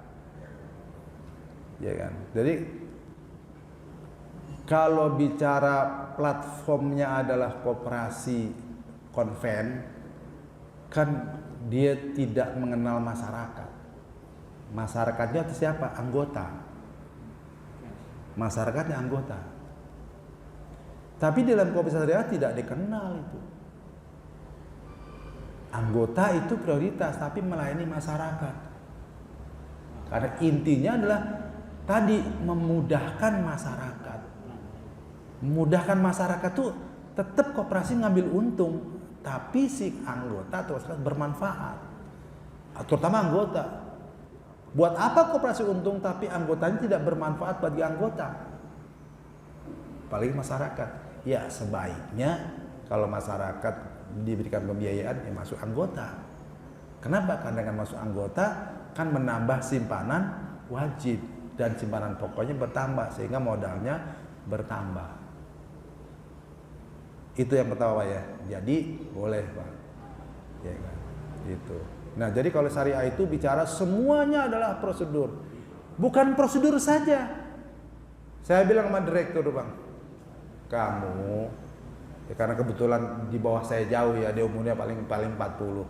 ya kan. Jadi kalau bicara platformnya adalah koperasi konven, kan dia tidak mengenal masyarakat. Masyarakatnya itu siapa? Anggota. Masyarakatnya anggota. Tapi dalam koperasi syariah tidak dikenal itu. Anggota itu prioritas, tapi melayani masyarakat. Karena intinya adalah tadi memudahkan masyarakat. Memudahkan masyarakat tuh tetap koperasi ngambil untung, tapi si anggota atau masyarakat bermanfaat. Terutama anggota. Buat apa koperasi untung tapi anggotanya tidak bermanfaat bagi anggota? Apalagi masyarakat. Ya sebaiknya kalau masyarakat diberikan pembiayaan ya masuk anggota. Kenapa? Karena dengan masuk anggota kan menambah simpanan wajib dan simpanan pokoknya bertambah sehingga modalnya bertambah. Itu yang pertama Pak ya. Jadi boleh Pak. Ya kan? Gitu. Nah, jadi kalau syariah itu bicara semuanya adalah prosedur. Bukan prosedur saja. Saya bilang sama direktur, Bang, kamu ya karena kebetulan di bawah saya jauh ya, dia umurnya paling 40.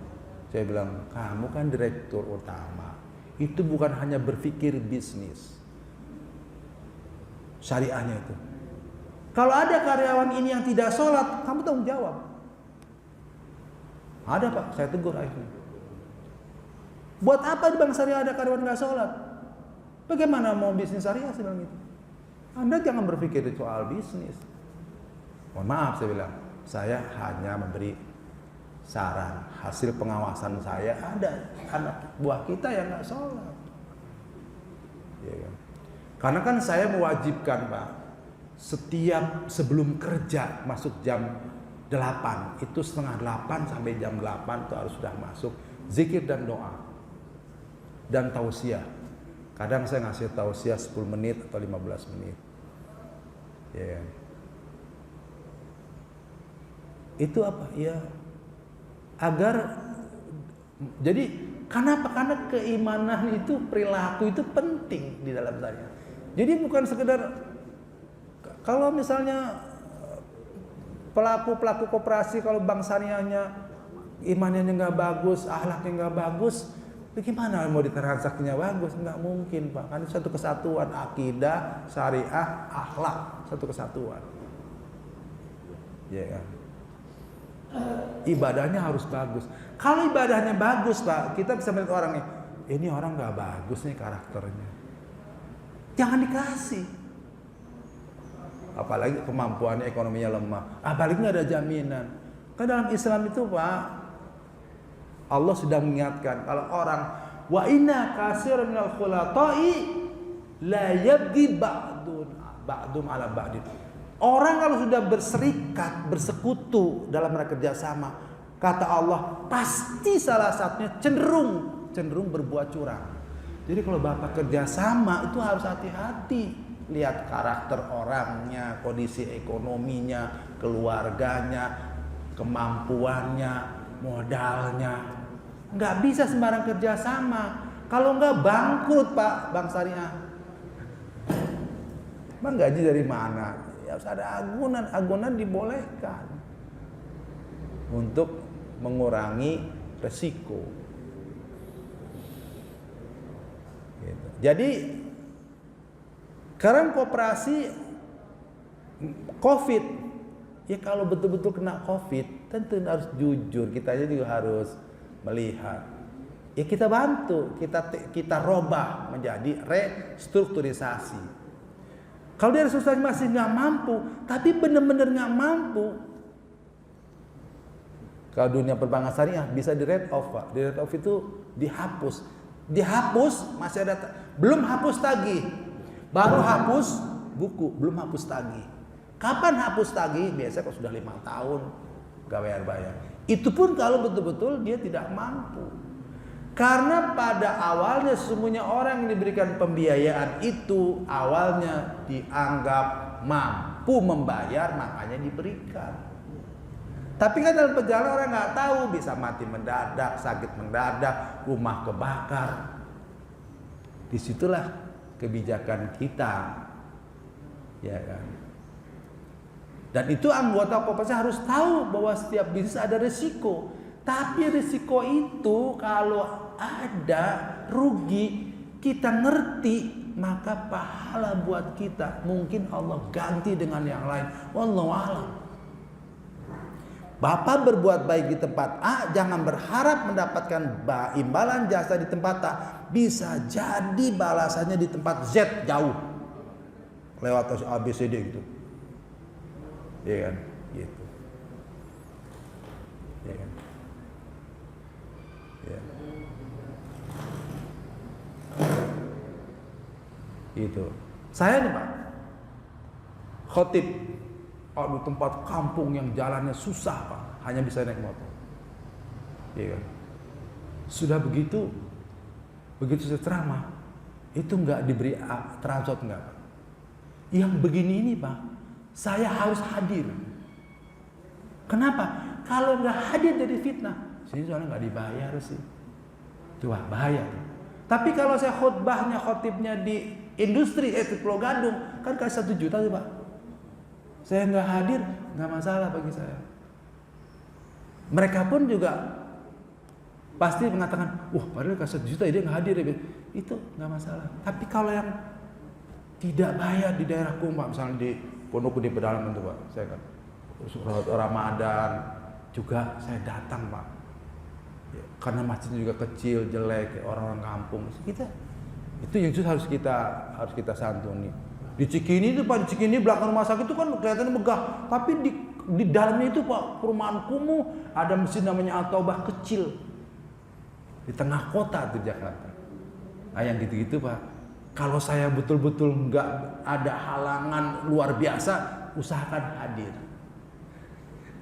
Saya bilang, kamu kan direktur utama. Itu bukan hanya berpikir bisnis. Syariahnya itu. Kalau ada karyawan ini yang tidak sholat, kamu tanggung jawab. Ada Pak, saya tegur akhirnya. Buat apa di bank syariah ada karyawan nggak sholat? Bagaimana mau bisnis syariah? Saya bilang gitu. Anda jangan berpikir soal bisnis. Mohon maaf saya bilang, saya hanya memberi saran. Hasil pengawasan saya ada anak buah kita yang nggak sholat. Ya kan? Karena kan saya mewajibkan Pak, setiap sebelum kerja masuk jam 8, itu setengah 8 sampai jam 8 itu harus sudah masuk zikir dan doa dan tausiah. Kadang saya ngasih tausiah 10 menit atau 15 menit. Ya. Itu apa? Ya agar jadi kenapa? Karena keimanan itu, perilaku itu penting di dalam saya. Jadi bukan sekedar kalau misalnya pelaku koperasi kalau bank syariahnya imannya nggak bagus, akhlaknya nggak bagus, bagaimana mau ditransaksinya bagus? Nggak mungkin Pak. Kan satu kesatuan akidah, syariah, akhlak, satu kesatuan. Ya kan? Ibadahnya harus bagus. Kalau ibadahnya bagus Pak, kita bisa melihat orang nih, ini orang nggak bagus nih karakternya, jangan dikasih. Apalagi kemampuannya ekonominya lemah, apalagi nggak ada jaminan. Kan dalam Islam itu Pak, Allah sudah mengingatkan kalau orang wa inna katsiran minal khulata'i la yabghi ba'dum ala ba'din. Orang kalau sudah berserikat, bersekutu dalam kerja sama, kata Allah, pasti salah satunya cenderung berbuat curang. Jadi kalau Bapak kerja sama itu harus hati-hati. Lihat karakter orangnya, kondisi ekonominya, keluarganya, kemampuannya. modalnya. Nggak bisa sembarang kerjasama. Kalau nggak bangkrut Pak bank syariah. Bang gaji dari mana? Ya harus ada agunan. Agunan dibolehkan untuk mengurangi resiko. Gitu. Jadi sekarang koperasi COVID, ya kalau betul-betul kena COVID, tentu harus jujur, kita aja juga harus melihat. Ya kita bantu, kita robah menjadi restrukturisasi. Kalau dia restrukturisasi masih nggak mampu, tapi benar-benar nggak mampu, kalau dunia perbankan syariah bisa di write off Pak. Di write off itu dihapus, masih ada, belum hapus tagih, baru hapus buku, belum hapus tagih. Kapan hapus tagih? Biasanya kalau sudah 5 tahun gak bayar. Itu pun kalau betul-betul dia tidak mampu. Karena pada awalnya sesungguhnya orang yang diberikan pembiayaan itu awalnya dianggap mampu membayar, makanya diberikan. Tapi kan dalam perjalanan orang nggak tahu, bisa mati mendadak, sakit mendadak, rumah kebakar. Disitulah kebijakan kita, ya kan. Dan itu anggota koperasi harus tahu bahwa setiap bisnis ada risiko. Tapi risiko itu kalau ada rugi, kita ngerti, maka pahala buat kita. Mungkin Allah ganti dengan yang lain. Wallahu a'lam. Bapak berbuat baik di tempat A, jangan berharap mendapatkan imbalan jasa di tempat A. Bisa jadi balasannya di tempat Z jauh. Lewat ABCD gitu. Ya kan? Gitu. Ya kan? Ya. Gitu. Saya nih Pak, khotib di tempat kampung yang jalannya susah Pak, hanya bisa naik motor. Ya kan? Sudah begitu saya ceramah, itu nggak diberi transport nggak Pak. Yang begini ini Pak, saya harus hadir. Kenapa? Kalau nggak hadir jadi fitnah. Sini soalnya nggak dibayar sih. Coba bahaya. Tapi kalau saya khotibnya di industri di Pulau Gadung, kan kasih 1 juta tuh Pak. Saya nggak hadir, nggak masalah bagi saya. Mereka pun juga pasti mengatakan, wah padahal kasih 1 juta dia nggak hadir, itu nggak masalah. Tapi kalau yang tidak bayar di daerah Kumpak, misalnya di Pondok Gede Pedalaman itu Pak, saya kan Ramadan juga saya datang Pak, ya, karena masjidnya juga kecil, jelek, orang-orang kampung, kita itu yang harus kita santuni. Di Cikini itu Pak, di Cikini belakang rumah sakit itu kan kelihatannya megah, tapi di dalamnya itu Pak, perumahan kumuh, ada masjid namanya At-Taubah kecil di tengah kota itu Jakarta. Nah yang gitu-gitu Pak, kalau saya betul-betul nggak ada halangan luar biasa, usahakan hadir,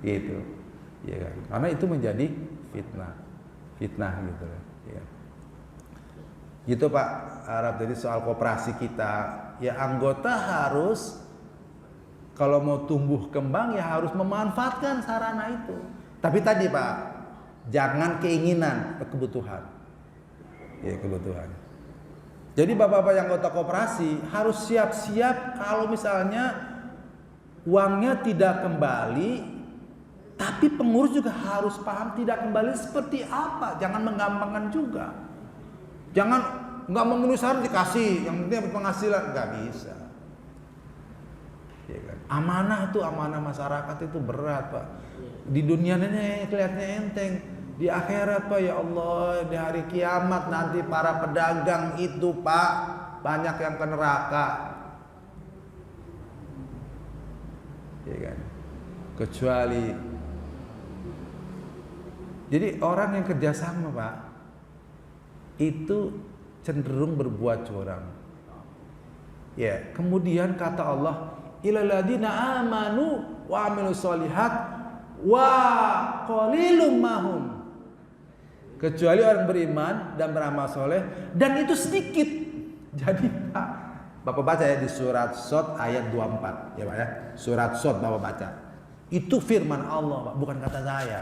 gitu, ya kan? Karena itu menjadi fitnah gitu, ya. Gitu Pak Arab. Jadi soal koperasi kita, ya anggota harus kalau mau tumbuh kembang ya harus memanfaatkan sarana itu. Tapi tadi Pak, jangan keinginan, kebutuhan. Ya kebutuhan. Jadi bapak-bapak yang anggota koperasi harus siap-siap kalau misalnya uangnya tidak kembali, tapi pengurus juga harus paham tidak kembali seperti apa. Jangan menggampangkan juga. Jangan nggak memenuhi syarat dikasih, yang penting dapat penghasilan, nggak bisa. Ya kan? Amanah masyarakat itu berat Pak. Di dunia ini kelihatannya enteng, di akhirat Pak ya Allah, di hari kiamat nanti para pedagang itu Pak banyak yang ke neraka. Ya kan? Kecuali jadi orang yang kerjasama Pak itu cenderung berbuat curang. Ya, kemudian kata Allah, ilal ladzina amanu wa amilus sholihat wa qalilum mahum. Kecuali orang beriman dan beramal soleh, dan itu sedikit. Jadi Pak, Bapak baca ya di surat Shad ayat 24 ya Pak ya. Surat Shad Bapak baca. Itu firman Allah Pak, bukan kata saya.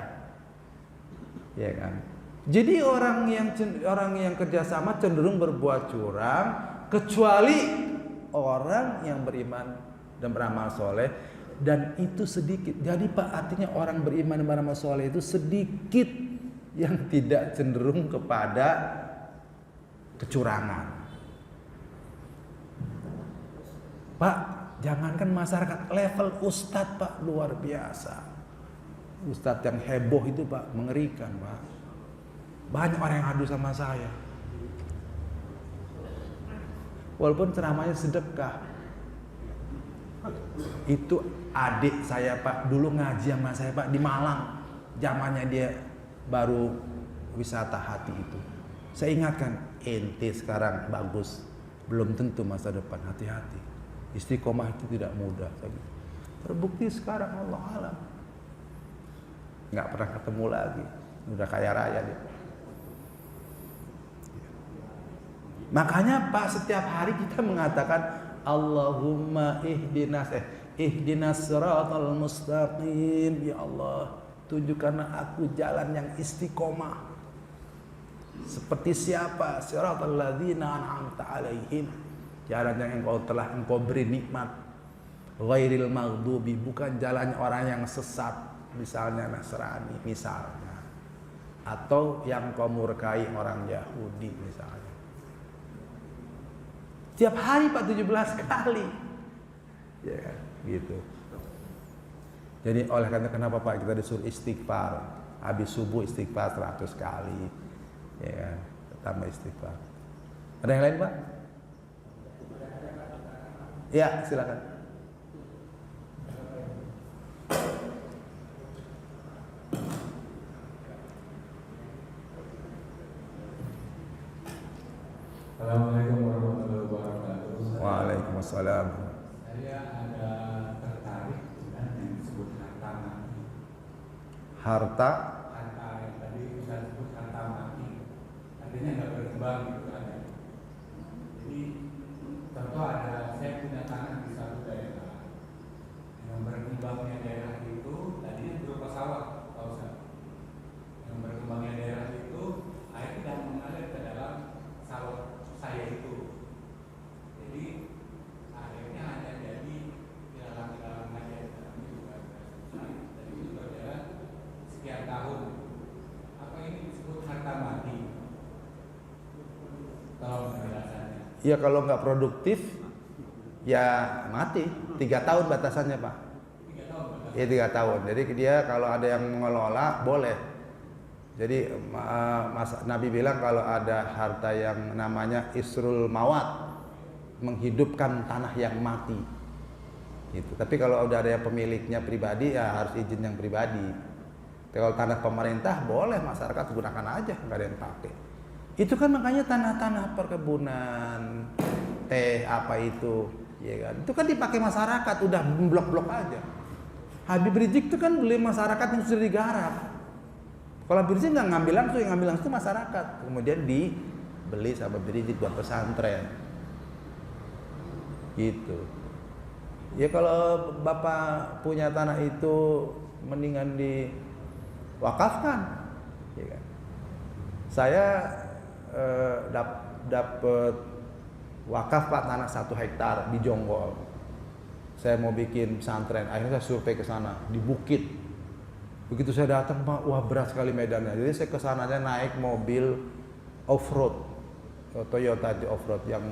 Ya kan? Jadi orang yang kerjasama cenderung berbuat curang, kecuali orang yang beriman dan beramal soleh, dan itu sedikit. Jadi Pak, artinya orang beriman dan beramal soleh itu sedikit yang tidak cenderung kepada kecurangan. Pak, jangankan masyarakat, level ustadz Pak luar biasa. Ustadz yang heboh itu Pak, mengerikan Pak. Banyak orang yang adu sama saya. Walaupun ceramahnya sedekah. Itu adik saya Pak, dulu ngaji sama saya Pak di Malang. Zamannya dia baru wisata hati itu. Saya ingatkan, ente sekarang bagus, belum tentu masa depan, hati-hati. Istiqomah itu tidak mudah. Terbukti sekarang, Allah alam. Nggak pernah ketemu lagi, udah kaya raya dia. Makanya Pak, setiap hari kita mengatakan Allahumma ihdinas siratal mustaqim. Ya Allah, tunjukkanlah aku jalan yang istiqomah. Seperti siapa? Siratal ladzina an'amta alaihim. Jalan yang engkau beri nikmat. Ghairil maghdubi, bukan jalannya orang yang sesat, misalnya Nasrani misalnya. Atau yang kau murkai orang Yahudi misalnya. Tiap hari Pak 17 kali. Ya kan? Gitu. Jadi oleh karena kenapa Pak kita disuruh istighfar. Habis subuh istighfar 100 kali. Ya kan? Tambah istighfar. Ada yang lain Pak? Ya, silakan. Assalamualaikum warahmatullahi wabarakatuh. Waalaikumsalam. Saya ada tertarik dengan yang disebut harta mati. Harta Yang tadi saya sebut harta mati. Artinya nggak berkembang gitu ada. Jadi contoh ada, saya punya tanah di satu daerah. Yang berkembangnya daerah itu tadinya berupa sawah, Pak Ustaz. Yang berkembangnya daerah itu air tidak mengalir ke dalam sawah saya itu. Jadi akhirnya hanya jadi kilalang-kilalang aja. Dan itu berjalan sekian tahun. Apa ini disebut harta mati? Tolong penjelasannya. ya kalau nggak produktif ya mati. 3 tahun batasannya Pak. 3 tahun betul. Ya 3 tahun. Jadi dia kalau ada yang mengelola boleh. Jadi Nabi bilang kalau ada harta yang namanya isrul mawat, menghidupkan tanah yang mati. Gitu. Tapi kalau udah ada yang pemiliknya pribadi ya harus izin yang pribadi. Tapi kalau tanah pemerintah boleh, masyarakat gunakan aja, nggak ada yang pakai. Itu kan makanya tanah-tanah perkebunan, teh apa itu, ya kan? Itu kan dipakai masyarakat, udah blok-blok aja. Habib Rizik itu kan beli masyarakat yang sudah digarap. Kalau Habib Rizik nggak ngambil langsung, yang ngambil langsung itu masyarakat. Kemudian dibeli sama Habib Rizik buat pesantren. Gitu. Ya kalau Bapak punya tanah itu mendingan diwakafkan. Ya kan? Saya dapat wakaf Pak tanah 1 hektar di Jonggol. Saya mau bikin pesantren, akhirnya saya survei ke sana di bukit. Begitu saya datang Pak, wah berat sekali medannya. Jadi saya ke sananya naik mobil off-road, Toyota off-road yang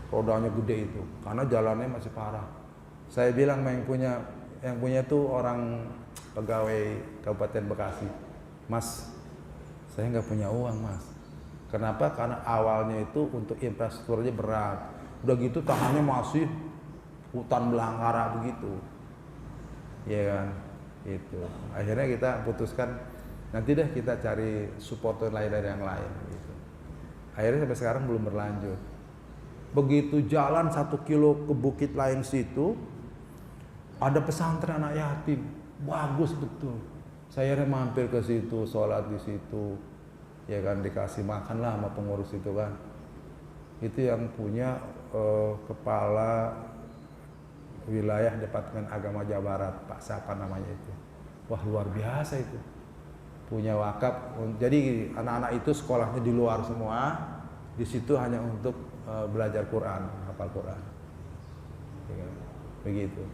rodanya gede itu, karena jalannya masih parah. Saya bilang yang punya tuh orang pegawai Kabupaten Bekasi, Mas, saya nggak punya uang Mas. Kenapa? Karena awalnya itu untuk infrastrukturnya berat. Udah gitu tanahnya masih hutan belangkara begitu, ya kan? Itu. Akhirnya kita putuskan nanti deh kita cari supporter lain dari yang lain. Gitu. Akhirnya sampai sekarang belum berlanjut. Begitu jalan 1 kilo ke bukit lain situ, ada pesantren anak yatim, bagus betul. Saya mampir ke situ, sholat di situ, ya kan, dikasih makan lah sama pengurus itu kan. Itu yang punya kepala wilayah Departemen Agama Jawa Barat, Pak siapa namanya itu. Wah luar biasa itu. punya wakaf. Jadi anak-anak itu sekolahnya di luar semua, di situ hanya untuk belajar Quran, hafal Quran. Ya, begitu.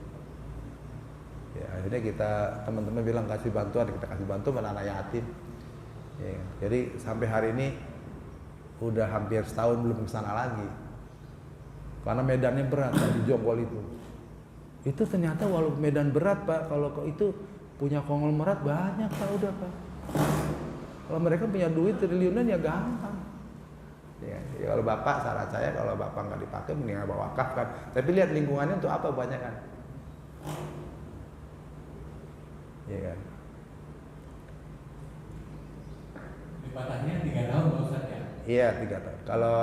Ya, akhirnya kita teman-teman bilang kasih bantuan, kita kasih bantuan anak yatim. Ya, jadi sampai hari ini udah hampir setahun belum kesana lagi. Karena medannya berat Pak, di Jonggol itu. Itu ternyata walaupun medan berat Pak, kalau itu punya konglomerat banyak Pak udah Pak. Kalau mereka punya duit triliunan ya gampang. Ya, kalau bapak, saran saya kalau bapak nggak dipakai mendingan bawa wakaf kan. Tapi lihat lingkungannya untuk apa banyak kan? Iya kan? Dipatahnya 3 tahun Pak Ustaz ya? Iya 3 tahun. Kalau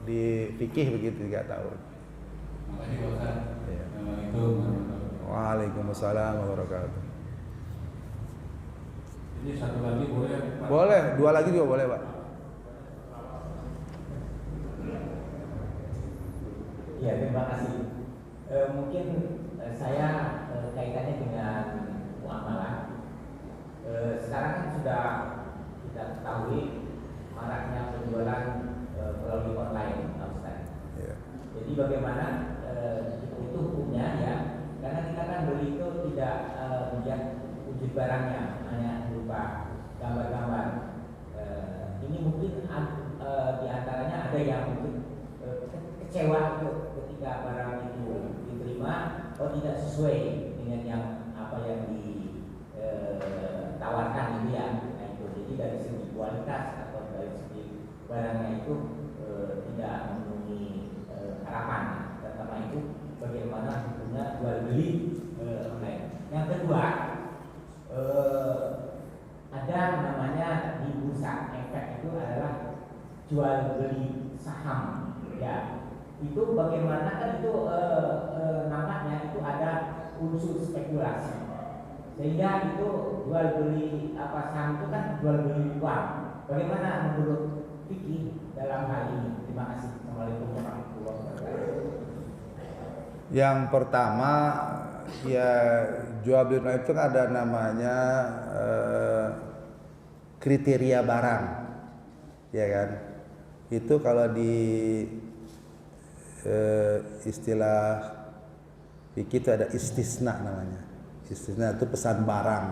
di fikih begitu 3 tahun. Makasih Pak Ustaz. Iya. Assalamualaikum warahmatullahi wabarakatuh. Waalaikumsalam warahmatullahi. Ini satu lagi boleh? Pak? Boleh, 2 lagi juga boleh Pak. Ya, terima kasih. Mungkin saya kaitannya dengan muamalah. Sekarang kan sudah kita ketahui maraknya penjualan melalui online, Pak Ustaz. Iya. Jadi bagaimana itu hukumnya ya? Karena kita kan beli itu tidak melihat wujud barangnya, hanya berupa gambar-gambar. Ini mungkin di antaranya ada yang mungkin kecewa ketika barang itu diterima tidak sesuai dengan yang apa yang ditawarkan ini ya. Nah, itu jadi dari segi kualitas atau dari segi barangnya itu tidak memenuhi harapan. Pertama itu bagaimana hukumnya jual beli online. Yang kedua ada namanya di bursa efek itu adalah jual beli saham ya. Itu bagaimana kan itu nampaknya itu ada unsur spekulasi sehingga itu jual beli saham itu kan jual beli uang. Bagaimana menurut fikih dalam hal ini? Terima kasih. Assalamualaikum warahmatullahi wabarakatuh. Yang pertama ya jual beli online itu kan ada namanya kriteria barang, ya kan? Itu kalau di istilah fikih itu ada istisna namanya. Istisna itu pesan barang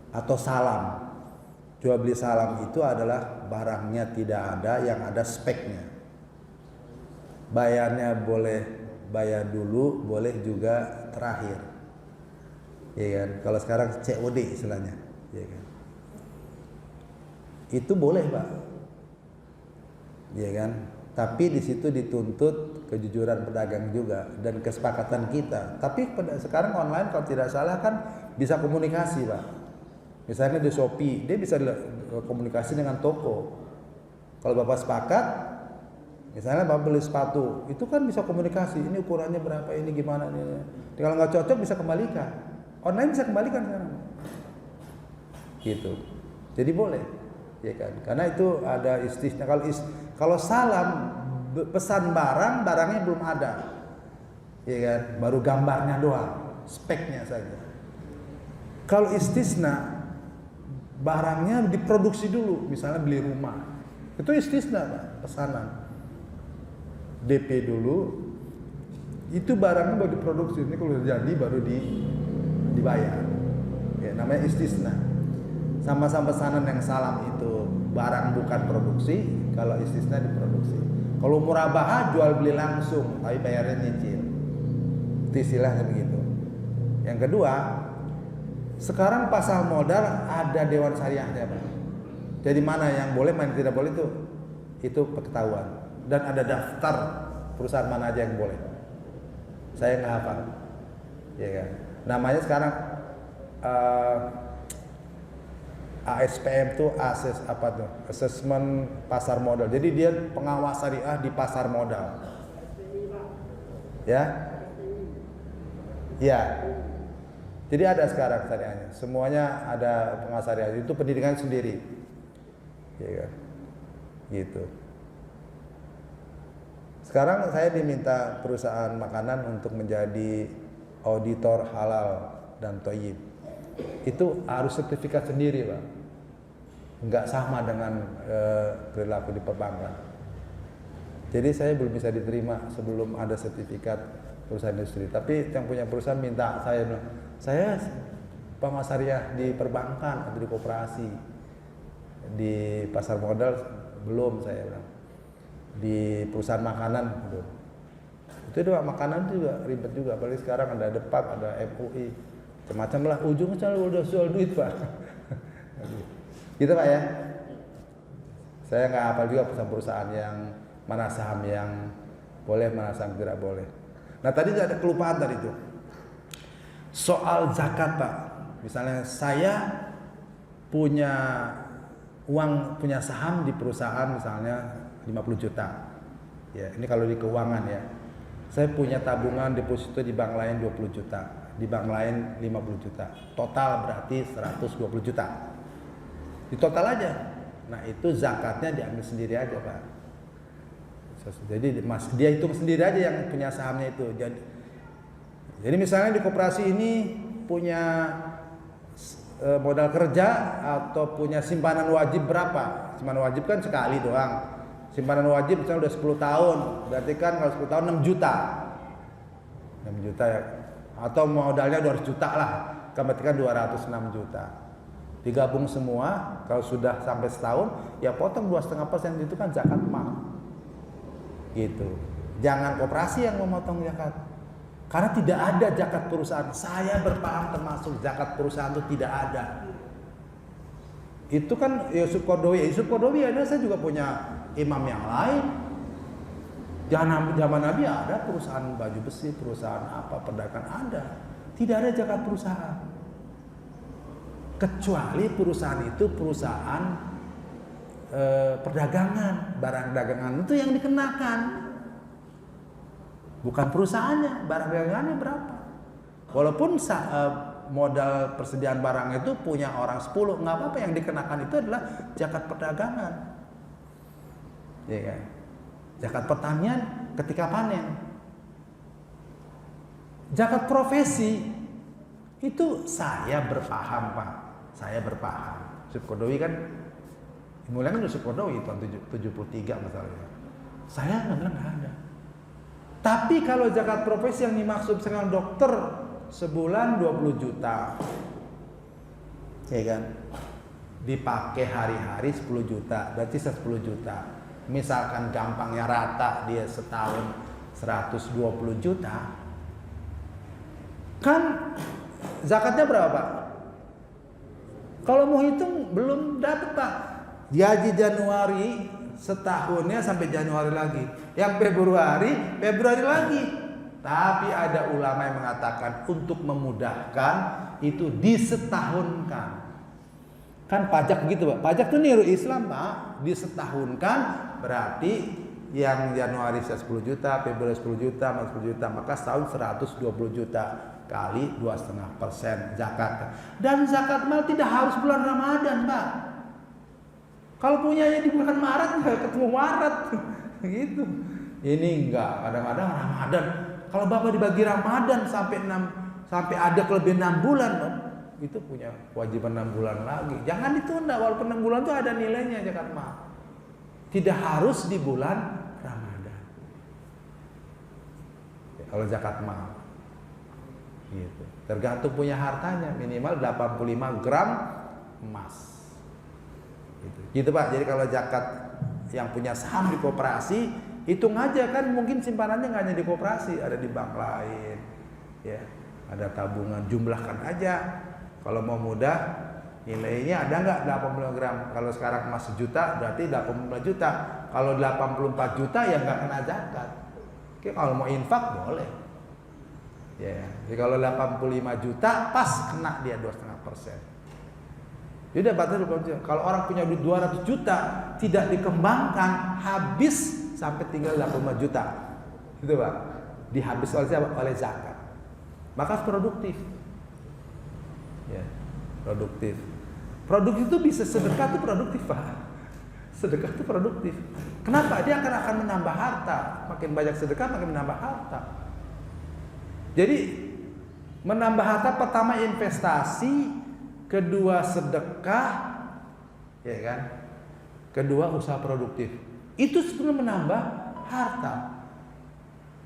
atau salam. Jual beli salam itu adalah barangnya tidak ada, yang ada speknya. Bayarnya boleh bayar dulu, boleh juga terakhir. Ya kan? Kalau sekarang COD istilahnya, ya kan? Itu boleh, Pak. Ya kan? Tapi di situ dituntut kejujuran pedagang juga dan kesepakatan kita. Tapi sekarang online kalau tidak salah kan bisa komunikasi, Pak. Misalnya di Shopee, dia bisa komunikasi dengan toko. Kalau Bapak sepakat, misalnya Bapak beli sepatu, itu kan bisa komunikasi. Ini ukurannya berapa, ini gimana ini. Kalau nggak cocok bisa kembalikan. Online bisa kembalikan sekarang. Gitu. Jadi boleh, ya kan? Karena itu ada istisna. Kalau salam pesan barang, barangnya belum ada, ya kan? Baru gambarnya doang, speknya saja. Kalau istisna, barangnya diproduksi dulu, misalnya beli rumah, itu istisna, Pak, pesanan. DP dulu, itu barangnya baru diproduksi, ini kalau jadi baru dibayar. Ya, namanya istisna. Sama-sama pesanan yang salam itu barang bukan produksi, kalau istisna diproduksi. Kalau murabahah jual beli langsung, tapi bayarnya nyicil. Itu istilahnya begitu. Yang kedua, sekarang pasar modal ada dewan syariahnya, Pak. Jadi mana yang boleh, mana yang tidak boleh itu ketahuan. Dan ada daftar perusahaan mana aja yang boleh. Saya nggak hafal, ya kan. Namanya sekarang ASPM tuh Assessment Pasar Modal. Jadi dia pengawas syariah di pasar modal. Ya. Ya. Jadi ada sekarang syariahnya. Semuanya ada pengawas syariah. Itu pendidikan sendiri. Ya kan? Gitu. Sekarang saya diminta perusahaan makanan untuk menjadi auditor halal dan thayyib. Itu harus sertifikat sendiri, Pak. nggak sama dengan perilaku di perbankan. Jadi saya belum bisa diterima sebelum ada sertifikat perusahaan industri. Tapi yang punya perusahaan minta saya bilang, saya pengawas syariah di perbankan atau di koperasi, di pasar modal belum, saya bilang. Di perusahaan makanan belum. Itu doang, makanan juga ribet juga. Apalagi sekarang ada Depak, ada MUI, macam-macam lah. Ujungnya udah soal duit Pak. Gitu Pak ya. Saya nggak hafal juga perusahaan yang mana saham yang boleh, mana saham tidak boleh. Nah tadi ada kelupaan tadi itu. Soal zakat Pak. Misalnya saya punya uang, punya saham di perusahaan misalnya 50 juta. Ya, ini kalau di keuangan ya. Saya punya tabungan deposito di bank lain 20 juta, di bank lain 50 juta. Total berarti 120 juta. Di total aja. Nah, itu zakatnya diambil sendiri aja, Pak. Jadi dia hitung sendiri aja yang punya sahamnya itu. Jadi misalnya di koperasi ini punya modal kerja atau punya simpanan wajib berapa? Simpanan wajib kan sekali doang. Simpanan wajib misalnya udah 10 tahun, berarti kan kalau 10 tahun 6 juta. 6 juta ya. Atau modalnya 200 juta lah, kan berarti kan 206 juta. Digabung semua, kalau sudah sampai setahun, ya potong 2,5% itu kan zakat mal. Gitu. Jangan koperasi yang memotong zakat. Karena tidak ada zakat perusahaan. Saya berpaham termasuk zakat perusahaan itu tidak ada. Itu kan Yusuf Qaradawi ada, saya juga punya imam yang lain. Zaman Nabi ada perusahaan baju besi, perusahaan apa, perdagangan ada. Tidak ada zakat perusahaan. Kecuali perusahaan itu perusahaan perdagangan, barang dagangan itu yang dikenakan. Bukan perusahaannya, barang dagangannya berapa. Walaupun modal persediaan barang itu punya orang 10, nggak apa-apa, yang dikenakan itu adalah zakat perdagangan. Ya kan? Zakat pertanian ketika panen. Zakat profesi itu saya berpaham Pak, saya berpaham. Yusuf Qaradawi kan, mulai kan Yusuf Qaradawi tahun 73 misalnya. Saya nggak bilang nggak ada. Tapi kalau zakat profesi yang dimaksud sekarang dokter sebulan 20 juta, ya kan? Dipakai hari-hari 10 juta, berarti 10 juta. Misalkan gampangnya rata dia setahun 120 juta, kan zakatnya berapa Pak? Kalau mau hitung belum dapat Pak. Gaji Januari setahunnya sampai Januari lagi, yang Februari lagi. Tapi ada ulama yang mengatakan untuk memudahkan itu disetahunkan. Kan pajak gitu Pak, pajak itu niru Islam Pak, disetahunkan berarti yang Januari 10 juta, Februari 10 juta, Maret 10 juta, maka setahun 120 juta kali 2,5% zakat. Dan zakat mal tidak harus bulan Ramadan Pak. Kalau punyanya di bulan Maret nggak ketemu Maret, gitu. Ini enggak, kadang-kadang Ramadan. Kalau Bapak dibagi Ramadan sampai ada kelebihan 6 bulan, Pak, itu punya kewajiban 6 bulan lagi. Jangan ditunda, walaupun 6 bulan itu ada nilainya zakat mal. Tidak harus di bulan Ramadan. Ya, kalau zakat mal, gitu. Tergantung punya hartanya, minimal 85 gram emas. Gitu Pak. Jadi kalau zakat yang punya saham di koperasi, hitung aja kan, mungkin simpanannya nggak hanya di koperasi, ada di bank lain, ya, ada tabungan, jumlahkan aja. Kalau mau mudah, nilainya ada nggak 80 gram? Kalau sekarang emas 1 juta, berarti 85 juta. Kalau 84 juta ya nggak kena zakat. Oke, kalau mau infak boleh. Ya, jadi kalau 85 juta pas kena dia 2,5%. Jadi kalau orang punya duit 200 juta tidak dikembangkan, habis sampai tinggal 85 juta, gitu Pak. Dihabis oleh siapa? Oleh zakat. Maka produktif. Ya, produktif. Produktif itu bisa sedekah itu produktif Pak. Sedekah itu produktif. Kenapa? Dia akan menambah harta. Makin banyak sedekah makin menambah harta. Jadi menambah harta pertama investasi, kedua sedekah, ya kan? Kedua, usaha produktif. Itu sebenarnya menambah harta.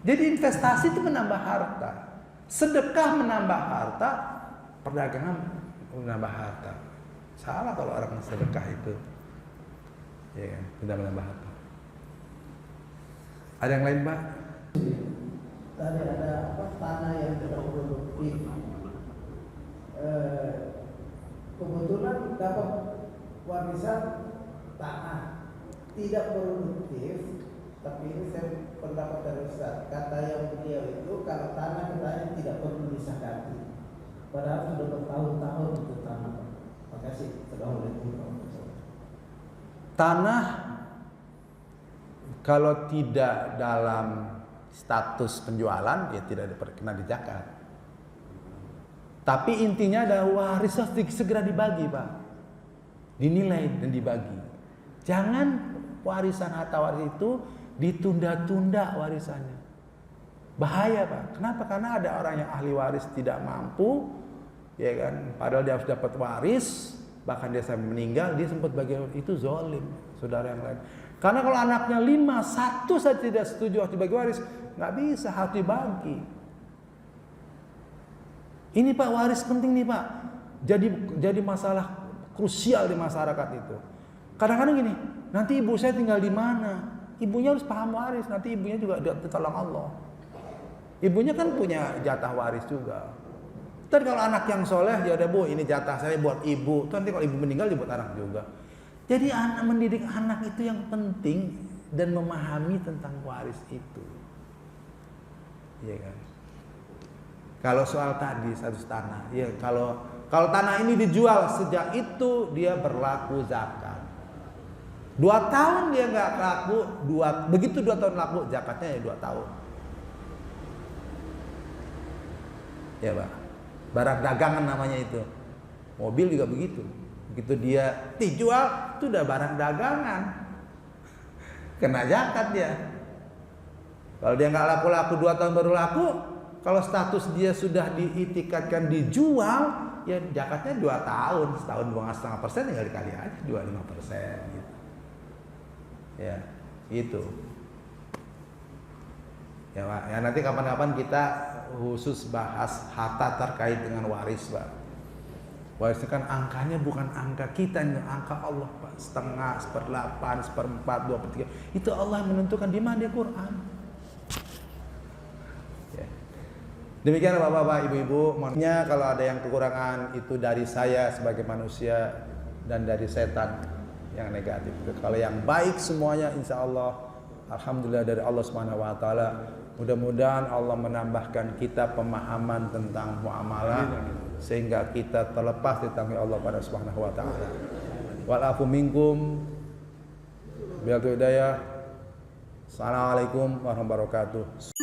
Jadi investasi itu menambah harta. Sedekah menambah harta, perdagangan menambah harta. Salah kalau orang sedekah itu, ya kan? Tidak menambah harta. Ada yang lain, Pak? Tadi ada tanah yang tidak produktif. Kebetulan dapat warisan tanah tidak produktif, tapi ini saya pendapat dari Ustaz. Kata yang beliau itu kalau tanah katanya tidak perlu disakati, padahal sudah bertahun-tahun itu tanah. Terima kasih. Assalamualaikum. Tanah kalau tidak dalam status penjualan ya tidak kena di zakat. Tapi intinya ada waris harus segera dibagi, Pak. Dinilai dan dibagi. Jangan warisan harta waris itu ditunda-tunda warisannya. Bahaya, Pak. Kenapa? Karena ada orang yang ahli waris tidak mampu, ya kan? Padahal dia harus dapat waris, bahkan dia sampai meninggal, dia sempat bagi itu zalim, saudara yang lain. Karena kalau anaknya 5, satu saja tidak setuju harus dibagi waris, nggak bisa, harus dibagi. Ini Pak, waris penting nih Pak. Jadi masalah krusial di masyarakat itu. Kadang-kadang gini, nanti ibu saya tinggal di mana? Ibunya harus paham waris, nanti ibunya juga ditolong Allah. Ibunya kan punya jatah waris juga. Tapi kalau anak yang soleh, ya udah Bu, ini jatah saya buat ibu. Nanti kalau ibu meninggal, dia buat anak juga. Jadi mendidik anak itu yang penting dan memahami tentang waris itu. Iya kan? Kalau soal tadi status tanah, ya kalau tanah ini dijual sejak itu dia berlaku zakat. 2 tahun dia nggak laku, begitu 2 tahun laku zakatnya ya 2 tahun. Ya Pak, barang dagangan namanya itu. Mobil juga begitu. Begitu dia dijual, itu udah barang dagangan, kena zakat dia. Kalau dia nggak laku-laku 2 tahun baru laku, kalau status dia sudah diitikadkan dijual, ya zakatnya 2 tahun, setahun 2,5%, tinggal dikali aja 25% gitu. Ya, gitu. Ya Pak, ya nanti kapan-kapan kita khusus bahas harta terkait dengan waris, Pak. Waris itu kan angkanya bukan angka kita, ini angka Allah, Pak. 1/2, 1/8, 1/4, 2/3. Itu Allah yang menentukan di mana dia Quran. Ya. Demikian Bapak-bapak, Ibu-ibu. Mohonnya kalau ada yang kekurangan itu dari saya sebagai manusia dan dari setan yang negatif. Kalau yang baik semuanya insya Allah alhamdulillah dari Allah Subhanahu wa taala. Mudah-mudahan Allah menambahkan kita pemahaman tentang muamalah sehingga kita terlepas di tanggung Allah pada Subhanahu wa taala. Wal afu minkum bil hidayah. Assalamualaikum warahmatullahi wabarakatuh.